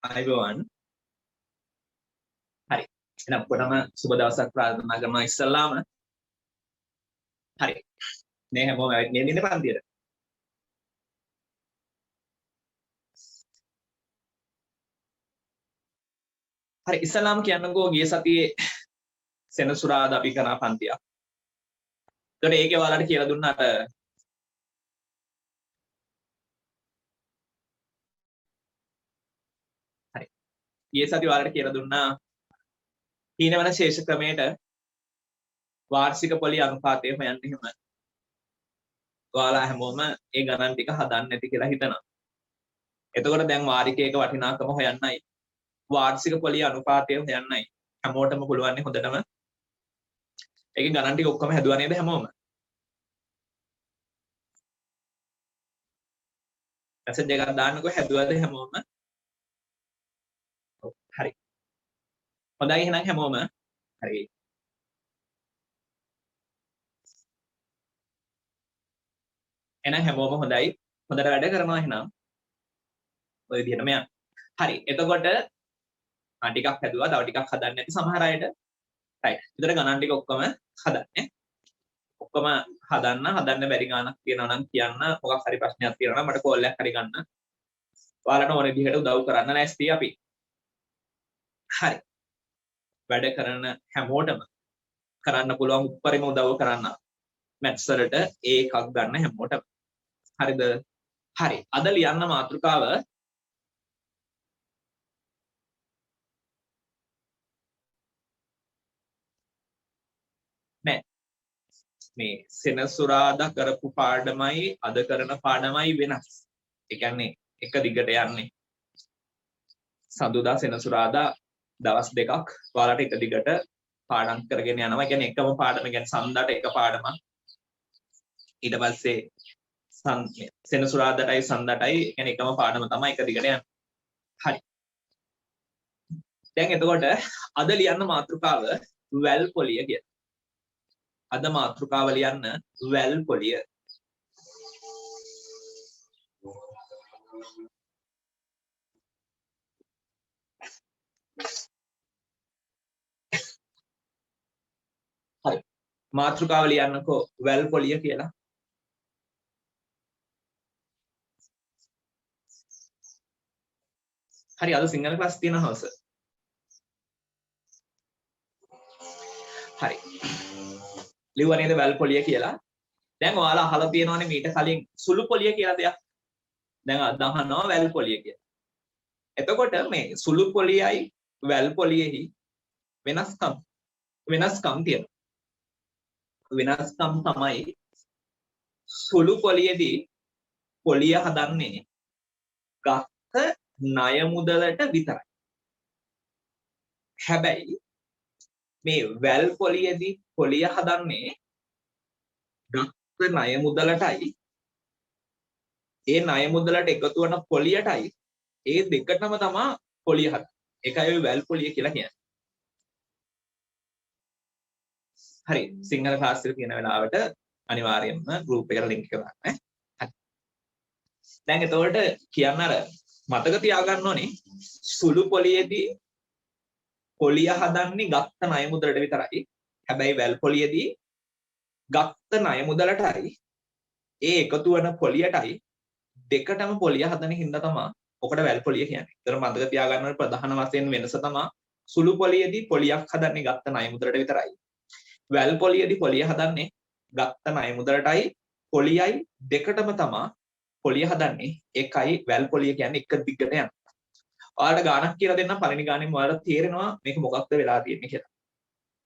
අයිබෝවන් හරි එහෙනම් ඔක්කොටම සුබ දවසක් ප්‍රාර්ථනා කරනවා ඉස්සල්ලාම හරි මේ හැමෝම ඇවිත් ඉන්නේ පන්තියට හරි ඉස්සල්ලාම කියන්නකෝ ගිය සතියේ සෙනසුරාදා අපි කරා පන්තියක්. ඒතකොට ඒකේ ඔයාලට කියලා දුන්නාට හරි ගිය සතියේ ඔයාලට කියලා දුන්නා හීනවන ශේෂ ක්‍රමයට වාර්ෂික පොලි අනුපාතය හොයන්න එහෙම. ඔයාලා හැමෝම ඒ ගණන් ටික හදන්න ඇති කියලා හිතනවා. එතකොට දැන් වාරිකයක වටිනාකම හොයන්නයි වාර්ෂික පොලි අනුපාතය හොයන්නයි හැමෝටම පුළුවන් හොඳටම ඒකේ ගණන් ටික ඔක්කොම හැදුවා නේද හැමෝම? මැසේජ් එකක් දාන්නකෝ හැදුවද හැමෝම? හරි. හොඳයි එහෙනම් හැමෝම හරි. එහෙනම් හැමෝම හොඳයි. හොඳට වැඩ කරනවා එහෙනම්. ඔය විදිහටම යන්න. හරි. එතකොට ටිකක් හැදුවා. තව ටිකක් හදන්න නැති සමහර අයට. right. විතර ගණන් ටික ඔක්කොම හදන්නේ. ඔක්කොම හදන්න බැරි ගානක් තියෙනවා නම් කියන්න. මොකක් හරි ප්‍රශ්නයක් තියෙනවා නම් මට කෝල් එකක් හරි ගන්න. ඔයාලට ඕන විදිහට උදව් කරන්න නැස්ති අපි. හරි. වැඩ කරන හැමෝටම කරන්න පුළුවන් උපරිම උදව් කරන්න. මැත්ස් වලට ඒකක් ගන්න හැමෝටම. හරිද? හරි. අද ලියන්න මාතෘකාව නෑ. මේ සෙනසුරාදා කරපු පාඩමයි අද කරන පාඩමයි වෙනස්. ඒ කියන්නේ එක දිගට යන්නේ. සඳුදා සෙනසුරාදා දවස් දෙකක් ඔයාලට එක දිගට පාඩම් කරගෙන යනවා. ඒ කියන්නේ එකම පාඩම කියන්නේ සඳට එක පාඩමක්. ඊට පස්සේ සෙනසුරාදාටයි සඳටයි කියන්නේ එකම පාඩම තමයි එක දිගට යන්නේ. හරි. දැන් එතකොට අද ලියන්න මාතෘකාව වැල් පොලිය කියලා. අද මාතෘකාව ලියන්න වැල් පොලිය. හරි. මාතෘකාව ලියන්නකෝ වැල් පොලිය කියලා. හරි අද සිංහල ක්ලාස් තියෙන හවස. හරි. ලිව්ව නේද වැල් පොලිය කියලා. දැන් ඔයාලා අහලා තියෙනවනේ මීට කලින් සුළු පොලිය කියලා දෙයක්. දැන් අද අහනවා වැල් පොලිය කියලා. එතකොට මේ සුළු පොලියයි වැල් පොලියෙහි වෙනස්කම් තියෙනවා. වෙනස්කම් තමයි සුළු පොලියේදී පොලිය හදන්නේ ගත්ත ණය මුදලට විතරයි. හැබැයි මේ වැල් පොලියේදී පොලිය හදන්නේ ගත්ත ණය මුදලටයි ඒ ණය මුදලට එකතු වන පොලියටයි ඒ දෙකටම තමයි පොලිය හදන්නේ. ඒකයි ඔය වැල් පොලිය කියලා කියන්නේ. හරි සිංහල ක්ලාස් එක තියෙන වෙලාවට අනිවාර්යයෙන්ම ගෲප් එකට ලින්ක් එක දාන්න ඈ. හරි. දැන් එතකොට කියන්න අර මතක තියාගන්න ඕනේ සුළු පොලියේදී පොලිය හදන්නේ ගත්ත ණය මුදලට විතරයි. හැබැයි වැල් පොලියේදී ගත්ත ණය මුදලටයි ඒ එකතු වෙන පොලියටයි දෙකටම පොලිය හදන හින්දා තමයි ඔකට වැල් පොලිය කියන්නේ. ඒතර මතක තියාගන්න ඕනේ ප්‍රධාන වශයෙන් වෙනස තමයි සුළු පොලියේදී පොලියක් හදන්නේ ගත්ත ණය මුදලට විතරයි. වැල් පොලියේදී පොලිය හදන්නේ ගත්ත ණය මුදලටයි පොලියයි දෙකටම තමයි පොලිය හදන්නේ. ඒකයි වැල් පොලිය කියන්නේ එක දිගට යන. ඔයාලට ගානක් කියලා දෙන්නම් පළවෙනි ගානෙම ඔයාලට තේරෙනවා මේක මොකක්ද වෙලා තියෙන්නේ කියලා.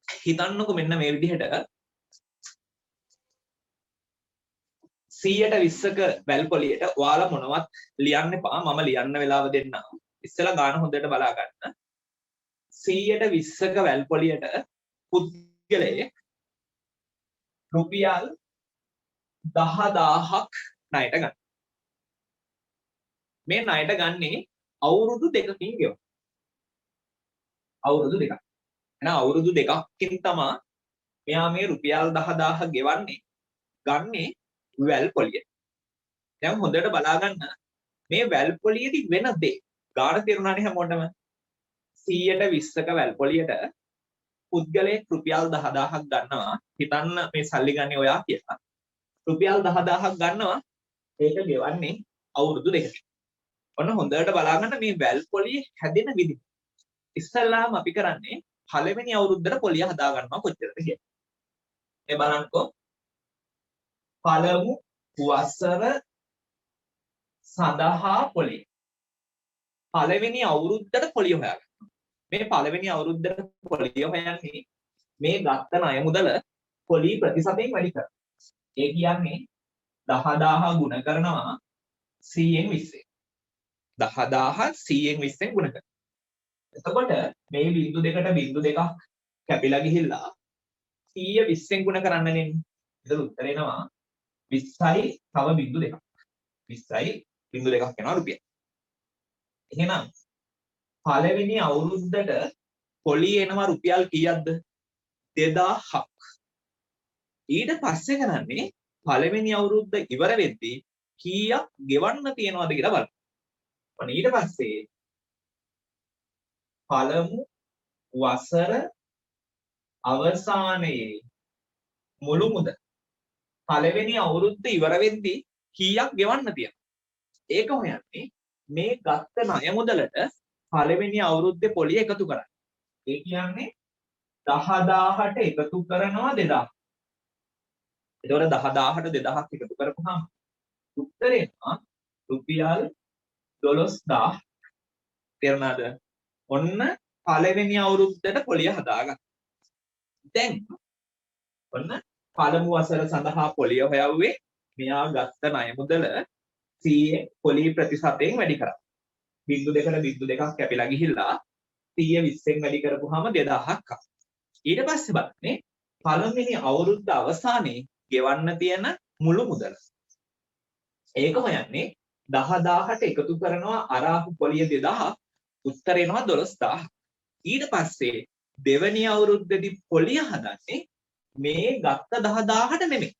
හිතන්නකො මෙන්න මේ විදිහට 100ට 20ක වැල් පොලියට ඔයාලා මොනවත් ලියන්න එපා. මම ලියන්න වෙලාව දෙන්නම්. ඉස්සෙල්ලා ගාන හොඳට බලා ගන්න. 100ට 20ක වැල් පොලියට පුද්ගලයෙක් රුපියල් 10000ක් ණයට ගන්න. මේ ණයට ගන්නේ අවුරුදු දෙකකින් ගෙවන. අවුරුදු දෙකක්. එහෙනම් අවුරුදු දෙකකින් තමයි මෙයා මේ රුපියල් 10000 ගෙවන්නේ. ගන්නේ වැල් පොලිය. දැන් හොඳට බලා ගන්න මේ වැල් පොලියේදී වෙන දේ. ගාණ තේරුණානේ හැමෝටම 100ට 20ක වැල් පොලියට පුද්ගලයෙක් රුපියල් 10000ක් ගන්නවා. හිතන්න මේ සල්ලි ගන්නේ ඔයා කියලා. රුපියල් 10000ක් ගන්නවා. ඒක ගෙවන්නේ අවුරුදු දෙකකට. ඔන්න හොඳට බලාගන්න මේ වැල් පොලිය හැදෙන විදිහ. ඉස්සල්ලාම අපි කරන්නේ පළවෙනි අවුරුද්දට පොලිය හදා ගන්නවා කොච්චරද කියලා. මේ බලන්නකෝ. පළමු වසර සඳහා පොලිය. පළවෙනි අවුරුද්දට පොලිය හොයාගන්න. මේ පළවෙනි අවුරුද්දට පොලිය හොයන්නේ මේ ගත්ත ණය මුදල පොලි ප්‍රතිශතයෙන් වැඩි කරනවා. ඒ කියන්නේ 10000 ගුණ කරනවා 100න් 20ෙන්. 10000 100න් 20ෙන් ගුණ කරනවා. එතකොට මේ බිංදු දෙකට බිංදු දෙකක් කැපිලා ගිහිල්ලා 100 20ෙන් ගුණ කරන්නනේ. ඒතර උත්තර එනවා 20යි තව බිංදු දෙකක්. 20යි බිංදු දෙකක් වෙනවා රුපියල්. එහෙනම් පළවෙනි අවුරුද්දට පොලි එනවා රුපියල් කීයක්ද? 2000ක්. ඊට පස්සේ කරන්නේ පළවෙනි අවුරුද්ද ඉවර වෙද්දී කීයක් ගෙවන්න තියනවද කියලා බලන්න. ඔන්න ඊට පස්සේ පළමු වසර අවසානයේ මුළු මුදල පළවෙනි අවුරුද්ද ඉවර වෙද්දී කීයක් ගෙවන්න තියනවද? ඒක හොයන්නේ මේ ගත්ත ණය මුදලට පළවෙනි අවුරුද්දේ පොලිය එකතු කරන්න. ඒ කියන්නේ 10000ට එකතු කරනවා 2000. එතකොට 10000ට 2000ක් එකතු කරපුවාම උත්තරේ එනවා රුපියල් 12000. තේරුණාද? ඔන්න පළවෙනි අවුරුද්දට පොලිය හදාගන්න. දැන් ඔන්න පළමු වසර සඳහා පොලිය හොයවුවේ මෙයා ගත්ත ණය මුදල 100 පොලි ප්‍රතිශතයෙන් වැඩි කරා. බිංදු දෙකට බිංදු දෙකක් කැපිලා ගිහිල්ලා 100 20ෙන් වැඩි කරපුවාම 2000ක් ආවා. ඊට පස්සේ බලන්නේ පළවෙනි අවුරුද්ද අවසානයේ ගෙවන්න තියෙන මුළු මුදල. ඒක හොයන්නේ 10000ට එකතු කරනවා අරාපු පොලිය 2000 උත්තර එනවා 12000. ඊට පස්සේ දෙවැනි අවුරුද්දේදී පොලිය හදන්නේ මේ ගත්ත 10000ට නෙමෙයි.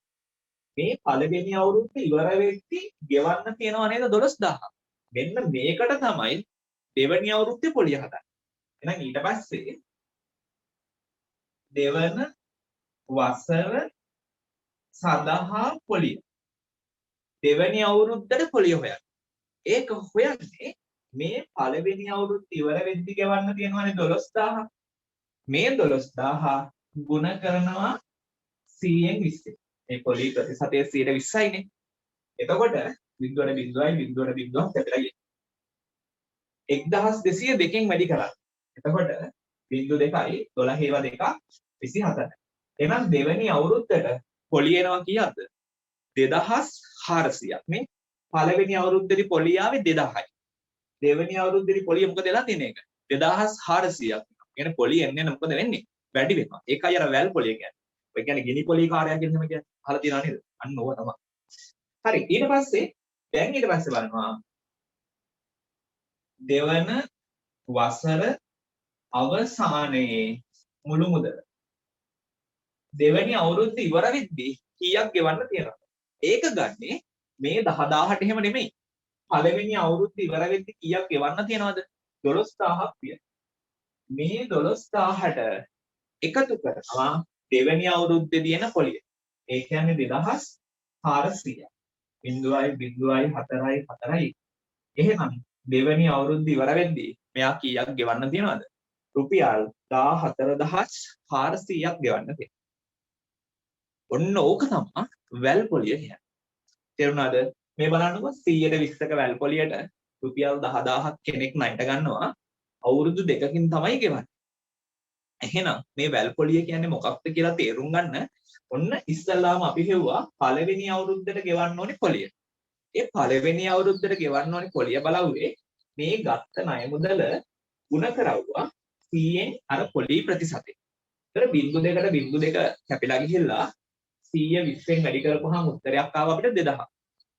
මේ පළවෙනි අවුරුද්ද ඉවර වෙද්දී ගෙවන්න තියනවා නේද 12000. මෙන්න මේකට තමයි දෙවැනි අවුරුද්දේ පොලිය හදන්නේ. එහෙනම් ඊට පස්සේ දෙවන වසර සඳහා පොලිය. දෙවැනි අවුරුද්දට පොලිය හොයන්න. ඒක හොයන්නේ මේ පළවෙනි අවුරුද්ද ඉවර වෙද්දී ගෙවන්න තියනවානේ 12000. මේ 12000 ගුණ කරනවා 100න් 20. මේ පොලි ප්‍රතිශතයේ 120යිනේ. එතකොට බිංදුවට බිංදුවයි බිංදුවට බිංදුවක් කැපිලා ගියා. 1202කින් වැඩි කරා. එතකොට බිංදු 2යි 12 ඒවා 2 24. එහෙනම් දෙවෙනි අවුරුද්දට පොලි එනවා කීයක්ද? 2400ක් නේ. පළවෙනි අවුරුද්දේදී පොලි ආවේ 2000යි. දෙවෙනි අවුරුද්දේදී පොලිය මොකද වෙලා තියෙන්නේ ඒක? 2400ක්. කියන්නේ පොලි එන්නේ මොකද වෙන්නේ? වැඩි වෙනවා. ඒකයි අර වැල් පොලිය කියන්නේ. ඔය කියන්නේ ගිනි පොලි කාර්යයක් කියන හැම කියන්නේ. අහලා තියෙනව නේද? අන්න ඕක තමයි. හරි. ඊට පස්සේ බලනවා දෙවන වසර අවසානයේ මුළු මුදල. දෙවැනි අවුරුද්ද ඉවර වෙද්දී කීයක් ගෙවන්න තියෙනවද? ඒක ගන්නේ මේ 10000ට එහෙම නෙමෙයි. පළවෙනි අවුරුද්ද ඉවර වෙද්දී කීයක් ගෙවන්න තියෙනවද? 12000ක් විය. මේ 12000ට එකතු කරනවා දෙවැනි අවුරුද්දේ තියෙන පොලිය. ඒ කියන්නේ 2400. 0.04 එහෙනම් දෙවැනි අවුරුද්ද ඉවර වෙද්දී මෙයා කීයක් ගෙවන්න තියෙනවද? රුපියල් 14400ක් ගෙවන්න තියෙනවා. ඔන්න ඕක තමයි වැල් පොලිය කියන්නේ. තේරුණාද? මේ බලන්නකෝ 100ට 20ක වැල් පොලියට රුපියල් 10000ක් කෙනෙක් ණයට ගන්නවා අවුරුදු දෙකකින් තමයි ගෙවන්නේ. එහෙනම් මේ වැල් පොලිය කියන්නේ මොකක්ද කියලා තේරුම් ගන්න ඔන්න ඉස්සල්ලාම අපි හෙව්වා පළවෙනි අවුරුද්දට ගෙවන්න ඕනේ පොලිය. ඒ පළවෙනි අවුරුද්දට ගෙවන්න ඕනේ පොලිය බලවුවේ මේ ගත්ත ණය මුදල ಗುಣ කරවුවා 100න් අර පොලි ප්‍රතිශතය. ඒතර බිංදු දෙකට බිංදු දෙක කැපිලා ගිහිල්ලා 100 20ෙන් වැඩි කරපුවාම උත්තරයක් ආවා අපිට 2000.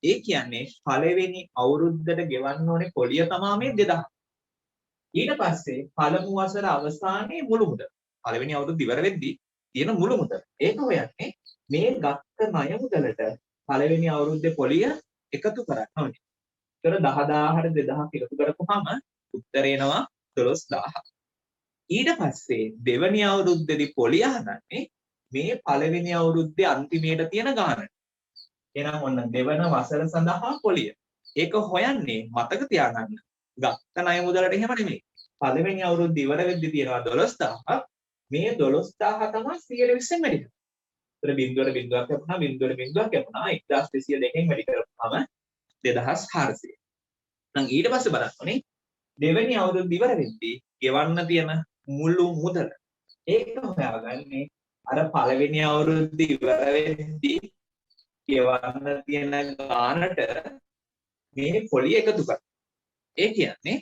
ඒ කියන්නේ පළවෙනි අවුරුද්දට ගෙවන්න ඕනේ පොලිය තමයි මේ 2000. ඊට පස්සේ පළමු වසර අවසානයේ මුළු මුදල. පළවෙනි අවුරුද්ද ඉවර වෙද්දී තියෙන මුළු මුදල. ඒක හොයන්නේ මේ ගත්ත ණය මුදලට පළවෙනි අවුරුද්දේ පොලිය එකතු කරන්න ඕනේ. ඒතර 10000ට 2000ක් එකතු කරපුවාම උත්තරේ එනවා 12000. ඊට පස්සේ දෙවැනි අවුරුද්දේදී පොලිය හදන්නේ මේ පළවෙනි අවුරුද්දේ අන්තිමේට තියෙන ගානට. එහෙනම් ඔන්න දෙවන වසර සඳහා පොලිය. ඒක හොයන්නේ මතක තියාගන්න. ගත්ත ණය මුදලට එහෙම නෙමෙයි. පළවෙනි අවුරුද්ද ඉවර වෙද්දි තියෙනවා 12000ක්. මේ 12000 තමයි 120ෙන් වැඩි කරන්නේ. ඒතර බිඳුවට බිඳුවක් කැපුණා, බිඳුවට බිඳුවක් කැපුණා. 1202කින් වැඩි කරපුවාම 2400. නම් ඊට පස්සේ බලන්න ඕනේ දෙවෙනි අවුරුද්ද ඉවර වෙද්දී ගෙවන්න තියෙන මුළු මුදල. ඒක හොයාගන්නේ අර පළවෙනි අවුරුද්ද ඉවර වෙද්දී ගෙවන්න තියෙන ගානට මේ පොලිය එකතු කරනවා. ඒ කියන්නේ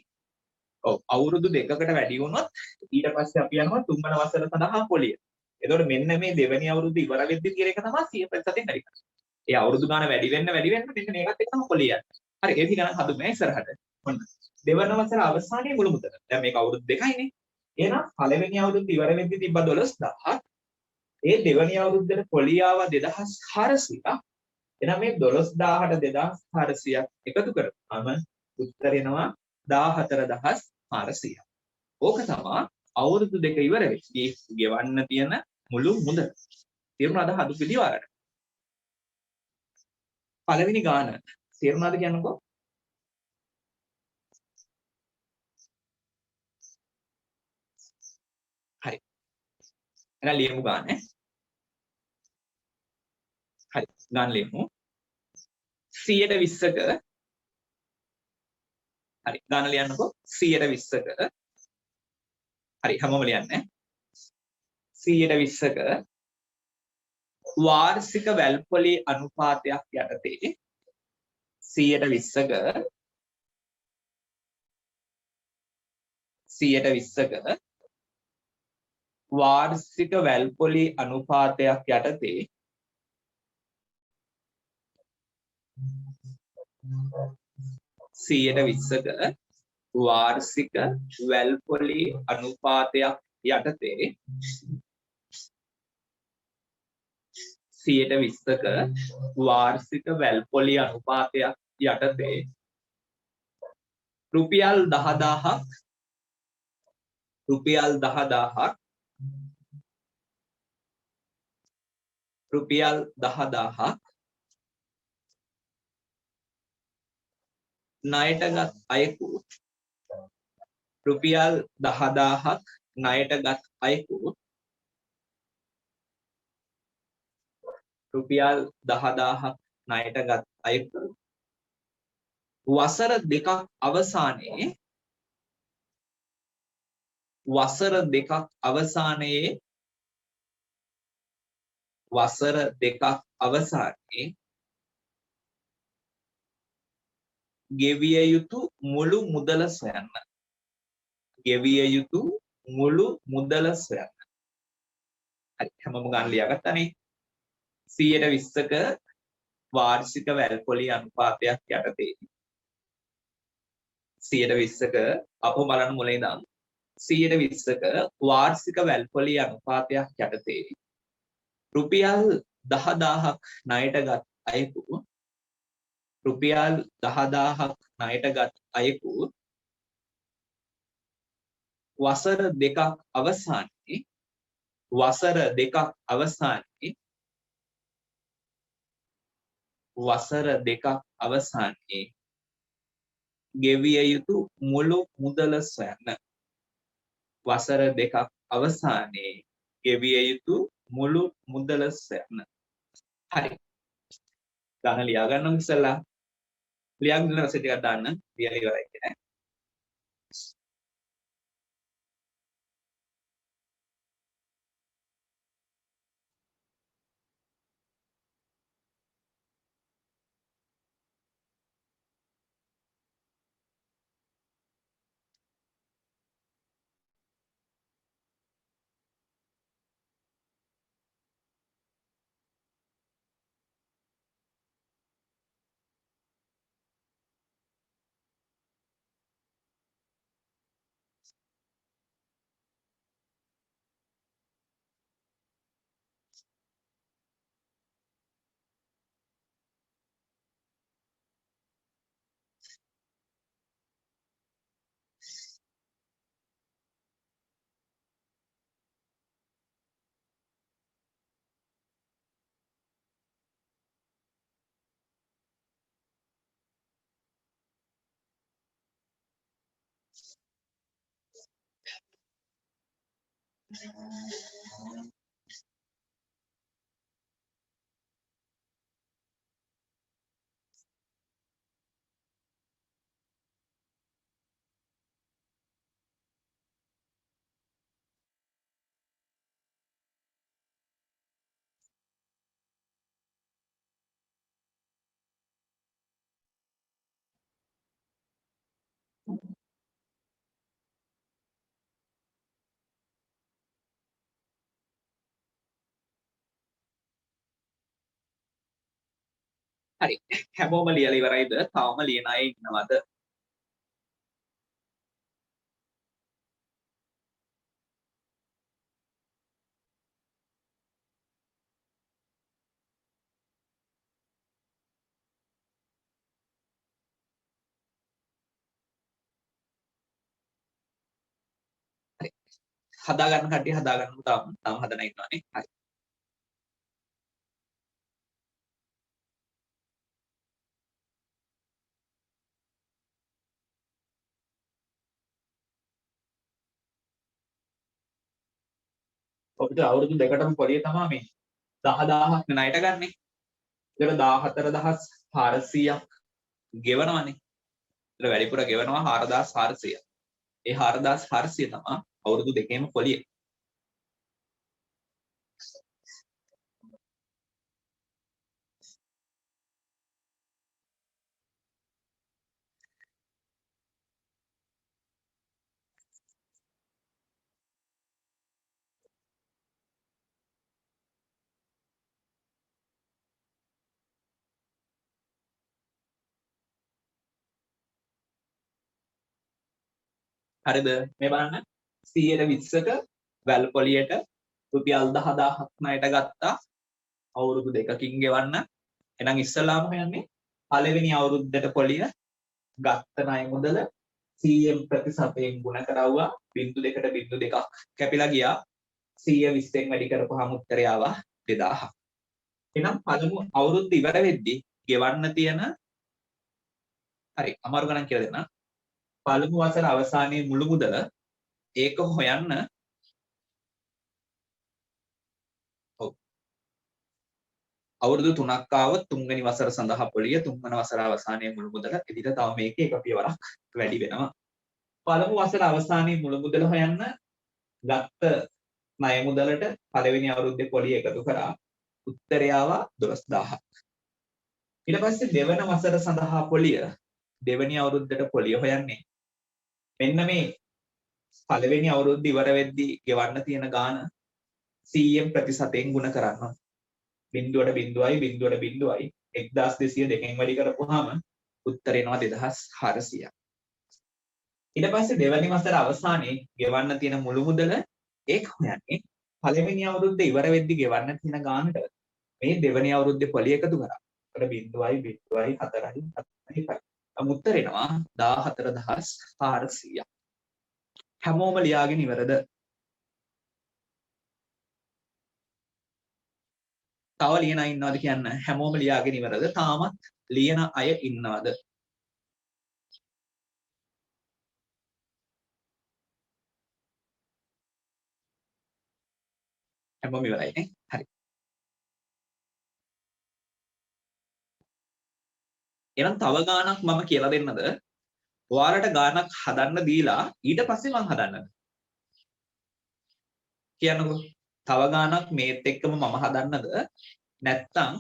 ඔව් අවුරුදු දෙකකට වැඩි වුණොත් ඊට පස්සේ අපි යනවා තුන්වන වසර සඳහා පොලිය. එතකොට මෙන්න මේ දෙවෙනි අවුරුද්ද ඉවර වෙද්දී කියන එක තමයි 100%ෙන් වැඩි කරන්නේ. ඒ අවුරුදු ගාන වැඩි වෙන්න මෙන්න මේකත් එක්කම පොලිය යනවා. හරි ඒ විදිහ ගණන් හදුනේ ඉස්සරහට. ඔන්න. දෙවන වසර අවසානයේ මුළු මුදල. දැන් මේක අවුරුදු දෙකයිනේ. එහෙනම් පළවෙනි අවුරුද්ද ඉවර වෙද්දී තිබ්බ 12000ක්. ඒ දෙවෙනි අවුරුද්දේ පොලිය ආව 2400ක්. එහෙනම් මේ 12000ට 2400ක් එකතු කරපුවාම උත්තර එනවා 14400. ඕක තමයි අවුරුදු දෙක ඉවර වෙච්චි ගෙවන්න තියෙන මුළු මුදල. තේරුණාද හදු පිළිවෙලට? පළවෙනි ගාන තේරුණාද කියන්නකෝ? හරි. එහෙනම් ලියමු ගාන. හරි. ගාන ලියමු. 120ක හරි ගාන ලියන්නකෝ 120ක හරි හැමෝම ලියන්නේ 120ක වාර්ෂික වැල්පොලි අනුපාතයක් යටතේ 120ක වාර්ෂික වැල්පොලි අනුපාතයක් යටතේ 120ක වාර්ෂික වැල්පොලි අනුපාතයක් යටතේ 120ක වාර්ෂික වැල්පොලි අනුපාතයක් යටතේ රුපියල් 10000ක් රුපියල් 10000ක් ණයටගත් අයෙකු රුපියල් 10000ක් ණයටගත් අයෙකු රුපියල් 10000ක් ණයටගත් අයෙකු වසර දෙකක් අවසානයේ ගෙවිය යුතු මුළු මුදල සොයන්න. හරි හැමෝම ගන්න ලියාගත්තානේ. 120ක වාර්ෂික වැල්පොලි අනුපාතයක් යටතේ 120ක අපෝ බලන්න මුලින් ඉඳන් 120ක වාර්ෂික වැල්පොලි අනුපාතයක් යටතේ රුපියල් 10000ක් ණයටගත් අයෙකු වසර දෙකක් අවසානයේ ගෙවිය යුතු මුළු මුදල සොයන්න. වසර දෙකක් අවසානයේ ගෙවිය යුතු මුළු මුදල සොයන්න. හරි. ගාන ලියා ගන්න ඉස්සලා. ලියාගෙන ඉන්න රසෙ ටිකක් දාන්න. ලියලා ඉවරයි කියන්නේ. හරි. හැමෝම ලියලා ඉවරයිද? තවම ලියන අය ඉන්නවද? හරි. හදා ගන්න කට්ටිය හදා ගන්නමු තාම හදලා ඉන්නවනේ. හරි. ඔබට අවුරුදු දෙකටම පොලිය තමයි මේ 10000ක් ණයට ගන්නෙ. ඒක 14400ක් ගෙවනවනේ. ඒක වැඩිපුර ගෙවනවා 4400. ඒ 4400 තමයි අවුරුදු දෙකේම පොලිය. හරිද? මේ බලන්න 120ක වැල් පොලියට රුපියල් 10000ක් ණයට ගත්තා අවුරුදු දෙකකින් ගෙවන්න. එහෙනම් ඉස්සලාම හොයන්නේ පළවෙනි අවුරුද්දට පොලිය ගත්ත ණය මුදල 100න් ප්‍රතිශතයෙන් ගුණ කරවුවා 0.2ක් කැපිලා ගියා 120න් වැඩි කරපුවාම උත්තරය ආවා 2000ක්. එහෙනම් පළමු අවුරුද්ද ඉවර වෙද්දී ගෙවන්න තියෙන හරි අමාරු ගණන් කියලා දෙන්න. පළමු වසර අවසානයේ මුළු මුදල ඒක හොයන්න අවුරුදු 3ක් ආවොත් තුන්වෙනි වසර සඳහා පොලිය තුන්වන වසර අවසානයේ මුළු මුදල එදිට තව මේකේ එක පියවරක් වැඩි වෙනවා. පළමු වසර අවසානයේ මුළු මුදල හොයන්න ගත්ත ණය මුදලට පළවෙනි අවුරුද්දේ පොලිය එකතු කරා උත්තරය ආවා 12000ක්. ඊට පස්සේ දෙවන වසර සඳහා පොලිය දෙවෙනි අවුරුද්දට පොලිය හොයන්නේ මෙන්න මේ පළවෙනි අවුරුද්ද ඉවර වෙද්දී ගෙවන්න තියෙන ගාණ 100න් ප්‍රතිශතයෙන් ගුණ කරනවා. 0.0යි 1202 වැඩි කරපුවාම උත්තරේ එනවා 2400. ඊට පස්සේ දෙවැනි වසර අවසානයේ ගෙවන්න තියෙන මුළු මුදල ඒක හොයන්නේ පළවෙනි අවුරුද්ද ඉවර වෙද්දී ගෙවන්න තියෙන ගානට මේ දෙවෙනි අවුරුද්දේ පොලිය එකතු කරා. ඒකට 0.04යි. උත්තර එනවා 14400. හැමෝම ලියාගෙන ඉවරද? තව ලියන අය ඉන්නවද කියන්න. හැමෝම ලියාගෙන ඉවරද? තාමත් ලියන අය ඉන්නවද? හැමෝම ඉවරයිනේ. හරි. එහෙනම් තව ගාණක් මම කියලා දෙන්නද? ඔයාලට ගාණක් හදන්න දීලා ඊට පස්සේ මම හදන්නද? කියන්නකෝ. තව ගාණක් මේත් එක්කම මම හදන්නද? නැත්තම්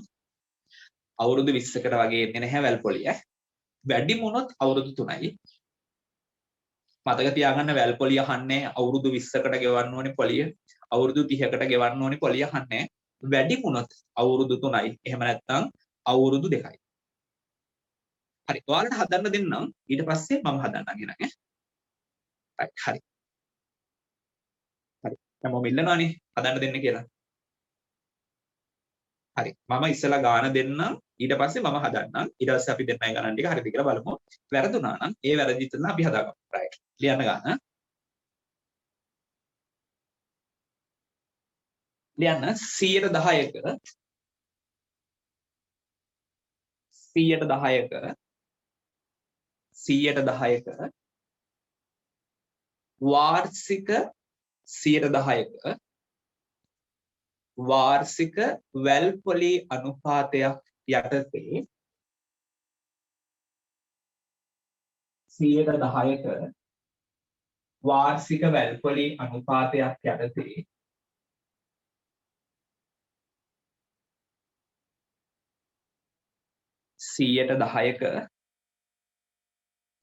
අවුරුදු 20කට වගේ එන්නේ නැහැ වැල් පොලිය. වැඩිම වුණොත් අවුරුදු 3යි. මතක තියාගන්න වැල් පොලිය අහන්නේ අවුරුදු 20කට ගෙවන්න ඕනේ පොලිය. අවුරුදු 30කට ගෙවන්න ඕනේ පොලිය අහන්නේ. වැඩිම වුණොත් අවුරුදු 3යි. එහෙම නැත්තම් අවුරුදු 2යි. හරි. ඔයාලට හදන්න දෙන්නම්. ඊට පස්සේ මම හදන්නම් එහෙනම් ඈ. හරි. හරි. හැමෝම ඉන්නවනේ හදන්න දෙන්න කියලා. හරි. මම ඉස්සලා ගාන දෙන්නම්. ඊට පස්සේ මම හදන්නම්. ඊට පස්සේ අපි දෙන්නයි ගණන් ටික හරිද කියලා බලමු. වැරදුනා නම් ඒ වැරදි ඉතින් අපි හදාගමු. රයිට්. ලියන්න ගන්න. ලියන්න 110ක 110ක වාර්ෂික 10% වාර්ෂික වැල්පොලි අනුපාතයක් යටතේ 10%ක වාර්ෂික වැල්පොලි අනුපාතයක් යටතේ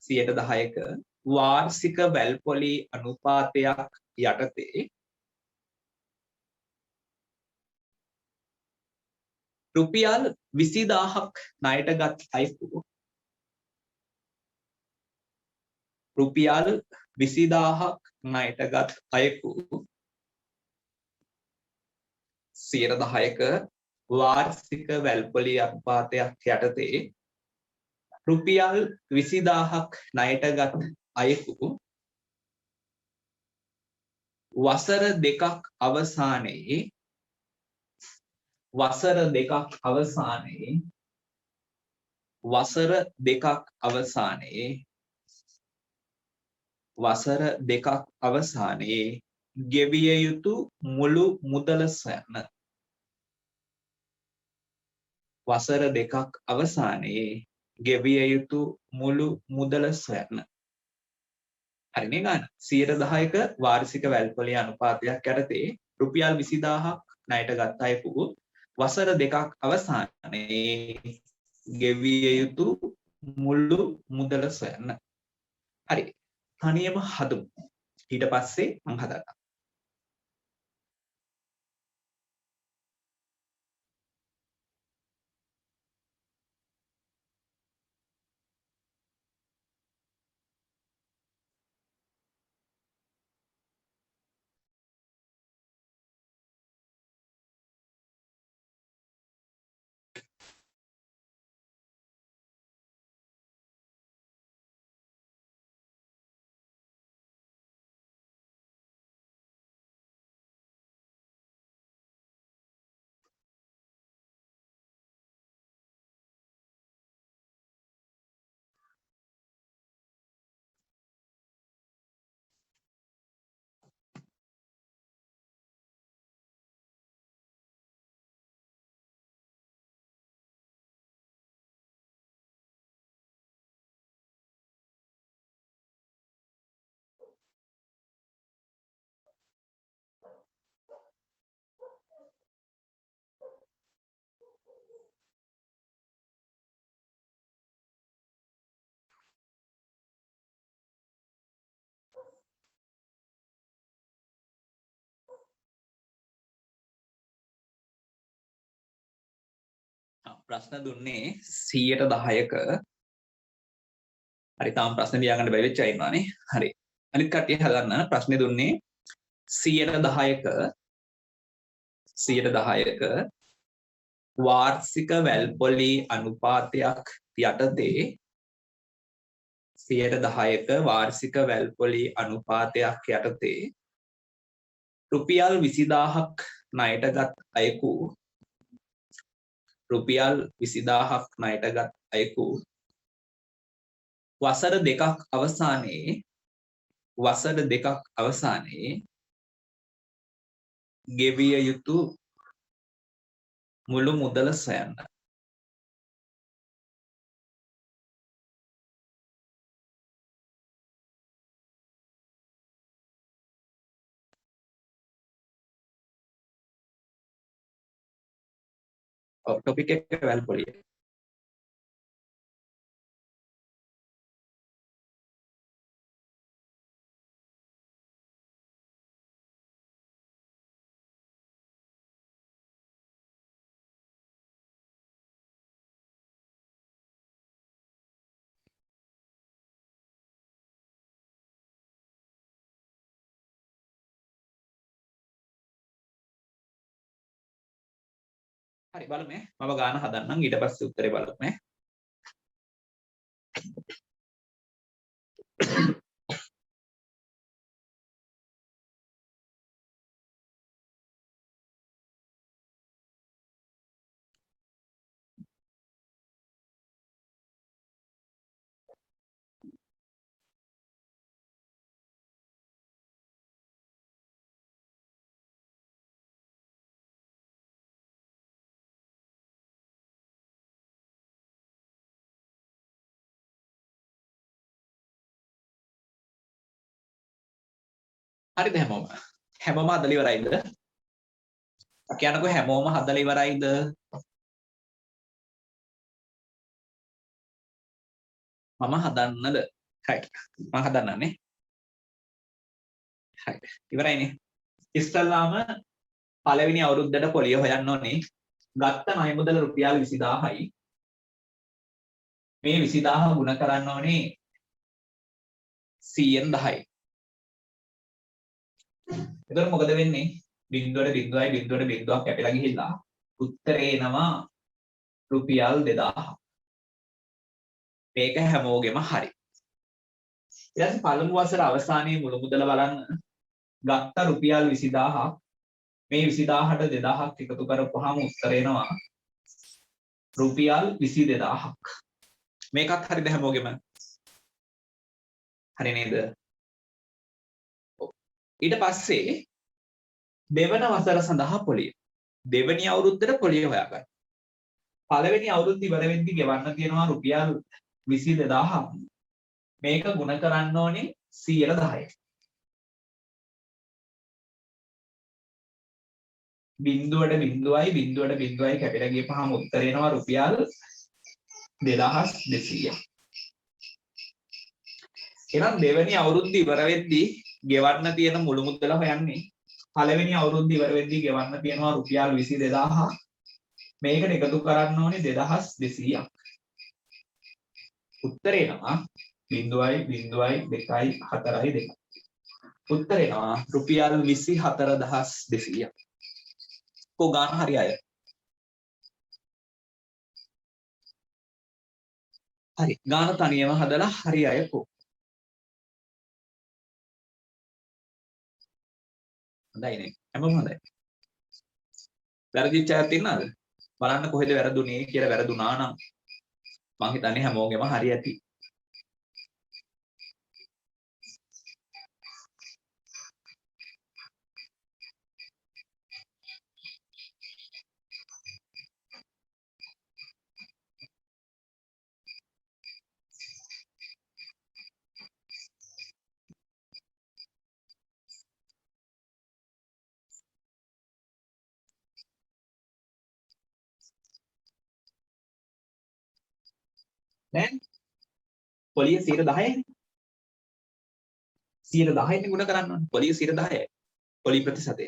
10%ක වාර්ෂික වැල්පොලි අනුපාතයක් යටතේ රුපියල් 20000ක් ණයටගත් අයෙකු රුපියල් 20000ක් ණයටගත් අයෙකු 10%ක වාර්ෂික වැල්පොලි අනුපාතයක් යටතේ රුපියල් 20000ක් ණයටගත් අයෙකු වසර දෙකක් අවසානයේ වසර දෙකක් අවසානයේ ගෙවිය යුතු මුළු මුදල සොයන්න. වසර දෙකක් අවසානයේ ගෙවිය යුතු මුළු මුදල සොයන්න. හරිනේ ගන්න. 10%ක වාර්ෂික වැල්පොලි අනුපාතයක් යටතේ රුපියල් 20000ක් ණයට ගත් අයෙකු වසර දෙකක් අවසානයේ ගෙවිය යුතු මුළු මුදල සොයන්න. හරි. තනියම හදමු. ඊට පස්සේ මම හදන්නම්. ප්‍රශ්න දුන්නේ 110ක. හරි තාම ප්‍රශ්න ලියාගන්න බැරි වෙච්ච අය ඉන්නවානේ. හරි. අනිත් කට්ටිය හදන්න ප්‍රශ්නේ දුන්නේ 110ක වාර්ෂික වැල්පොලි අනුපාතයක් යටතේ 110ක වාර්ෂික වැල්පොලි අනුපාතයක් යටතේ රුපියල් 20000ක් ණයටගත් අයෙකු රුපියල් 20000ක් ණයටගත් අයෙකු වසර දෙකක් අවසානයේ ගෙවිය යුතු මුළු මුදල සොයන්න. टॉपिक එක වැල්පොලිය. හරි බලමු මම ගාන හදන්නම් ඊට පස්සේ උත්තරේ බලමු. හරිද හැමෝම? හැමෝම හදලා ඉවරයිද? කියන්නකෝ හැමෝම හදලා ඉවරයිද? මම හදන්නද? right. මම හදන්නනේ. right. ඉවරයිනේ. ඉස්සල්ලාම පළවෙනි අවුරුද්දට පොලිය හොයන්න ඕනේ. ගත්ත ණය මුදල රුපියල් 20000යි. මේ 20000 ගුණ කරන්න ඕනේ 100න් 10යි. එතකොට මොකද වෙන්නේ? බිංදුවට බිංදුවයි බිංදුවට බිංදුවක් කැපිලා ගිහිල්ලා උත්තරේ එනවා රුපියල් 2000. මේක හැමෝගෙම හරි. ඊට පස්සේ පළමු වසර අවසානයේ මුළු මුදල බලන්න. ගත්ත රුපියල් 20000ක් මේ 20000ට 2000ක් එකතු කරපුවාම උත්තර එනවා රුපියල් 22000ක්. මේකත් හරිද හැමෝගෙම? හරි නේද? ඊට පස්සේ දෙවන වසර සඳහා පොලිය. දෙවෙනි අවුරුද්දට පොලිය හොයාගන්න. පළවෙනි අවුරුද්ද ඉවර වෙද්දි ගෙවන්න තියෙනවා රුපියල් 22000ක්. මේක ගුණ කරන්න ඕනේ 110යි. බිංදුවට බිංදුවයි බිංදුවට බිංදුවයි කැපිලා ගියපහම උත්තර එනවා රුපියල් 2200. එහෙනම් දෙවෙනි අවුරුද්ද ඉවර වෙද්දී ගෙවන්න තියෙන මුළු මුදල හොයන්නේ පළවෙනි අවුරුද්ද ඉවර වෙද්දී ගෙවන්න තියෙනවා රුපියල් 22000. මේකට එකතු කරන්න ඕනේ 2200ක්. උත්තර එනවා 0.02 උත්තර එනවා රුපියල් 24200. කො ගාන හරි අය? හරි. ගාන තනියම හදලා හරි අය කො? හොඳයි නේ. හැමෝම හොඳයි. වැරදිච්ච අයත් ඉන්නවද? බලන්න කොහෙද වැරදුනේ කියලා. වැරදුනා නම් මං හිතන්නේ හැමෝගෙම හරි ඇති. දැන් පොලිය 10%නේ. 10%නේ ගුණ කරන්න ඕනේ. පොලිය 10%යි. පොලි ප්‍රතිශතය.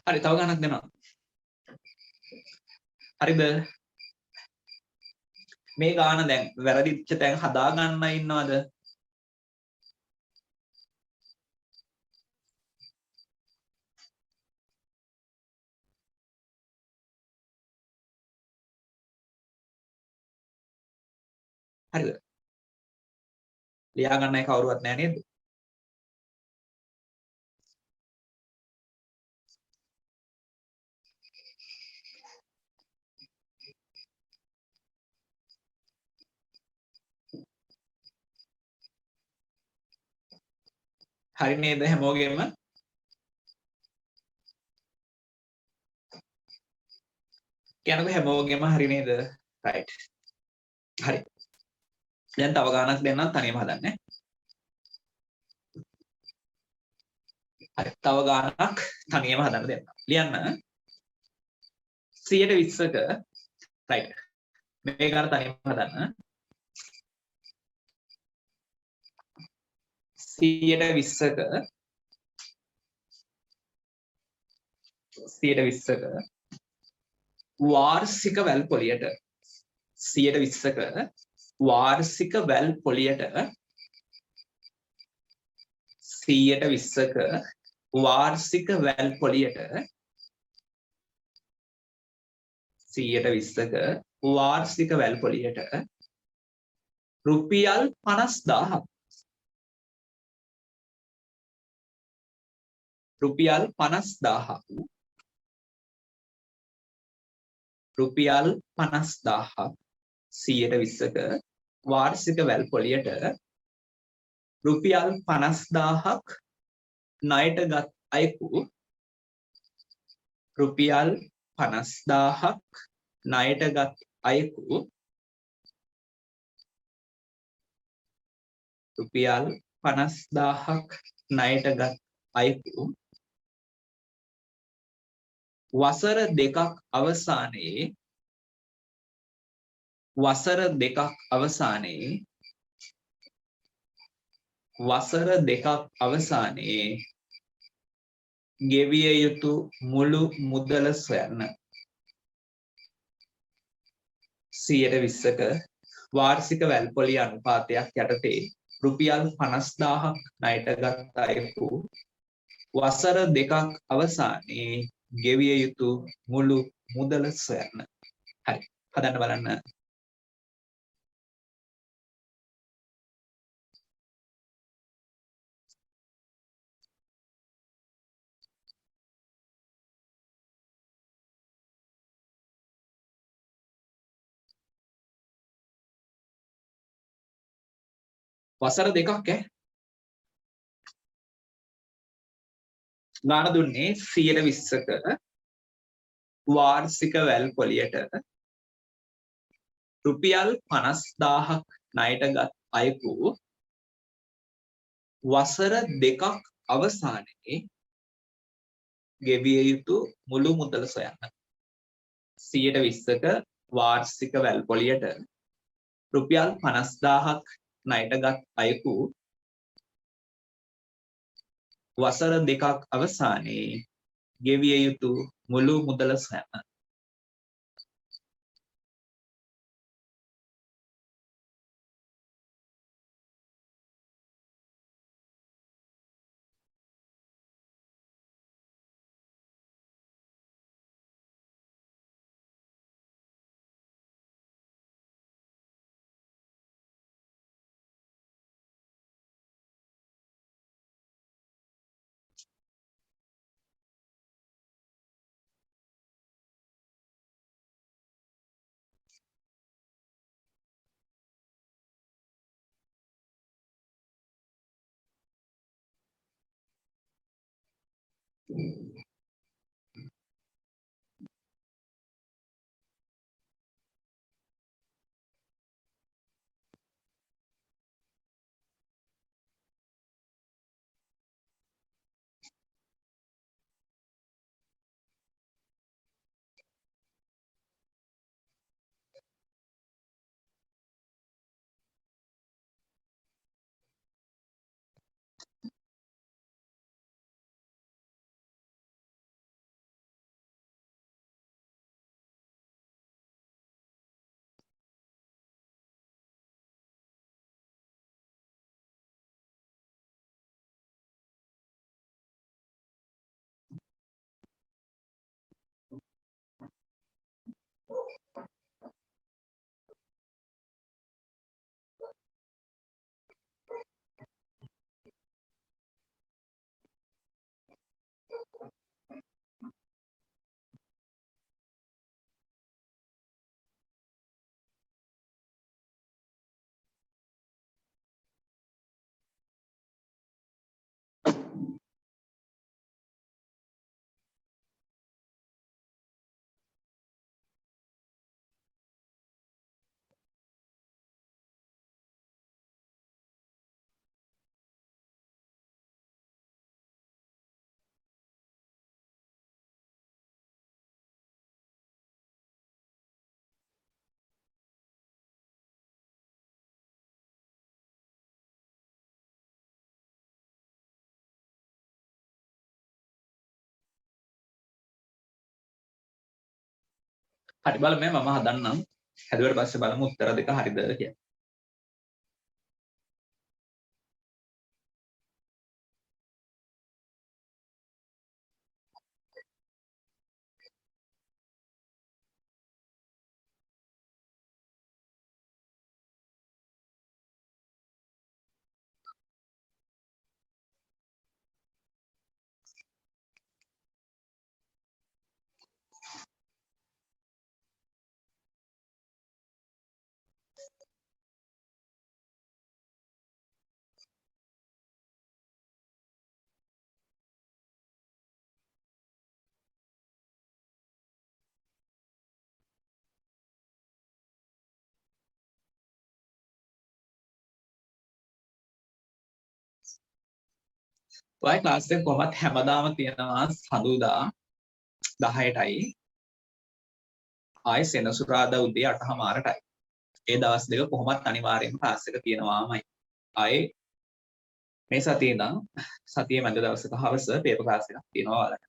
හරි, තව ගණනක් දෙනවා. හරිද? මේ ගාන දැන් වැරදිච්ච තැන් හදා ගන්න ඉන්නවද? හරිද? ලියා ගන්නයි කවුරුවත් නැහැ නේද? හරි නේද හැමෝගෙම? කියනකො හැමෝගෙම හරි නේද? right. හරි. දැන් තව ගානක් දෙන්නම් තනියම හදන්නේ. හරි. තව ගානක් තනියම හදන්න දෙන්න. ලියන්න. 120ක right. මේ ගාන තනියම හදන්න. 120ක වාර්ෂික වැල් පොලියට 120ක වාර්ෂික වැල් පොලියට 120ක වාර්ෂික වැල් පොලියට 120ක වාර්ෂික වැල් පොලියට රුපියල් 50000ක්. රුපියල් 50000ක්. රුපියල් 50000ක් 120ක වාර්ෂික වැල් පොලියට රුපියල් 50000ක් ණයට ගත් අයෙකු රුපියල් 50000ක් ණයට ගත් අයෙකු රුපියල් 50000ක් ණයට ගත් අයෙකු වසර දෙකක් අවසානයේ ගෙවිය යුතු මුළු මුදල සොයන්න. 120ක වාර්ෂික වැල්පොලි අනුපාතයක් යටතේ රුපියල් 50000ක් ණයට ගත් අයෙකු වසර දෙකක් අවසානයේ ගෙවිය යුතු මුළු මුදල සොයන්න. හරි. හදන්න බලන්න. වසර දෙකක් ගාන දුන්නේ 120ක වාර්ෂික වැල්පොලියට රුපියල් 50000ක් ණයට ගත් අයෙකු වසර දෙකක් අවසානයේ ගෙවිය යුතු මුළු මුදල සොයන්න. 120ක වාර්ෂික වැල්පොලියට රුපියල් 50000ක් ණයට ගත් අයෙකු වසර දෙකක් අවසානයේ ගෙවිය යුතු මුළු මුදල සොයන්න. හරි බලමු මම හදන්නම්. හැදුවට පස්සේ බලමු උත්තර දෙක හරිද කියලා. ඔය ක්ලාස් එක කොහොමත් හැමදාම තියෙනවා සඳුදා 10ටයි ආයෙ සෙනසුරාදා උදේ 8:00ටයි. ඒ දවස් දෙක කොහොමත් අනිවාර්යෙන්ම ක්ලාස් එක තියෙනවාමයි. ආයෙ මේ සතියේ ඉඳන් සතියේ මැද දවසක හවස පේපර් ක්ලාස් එකක් තියෙනවා ඔයාලට.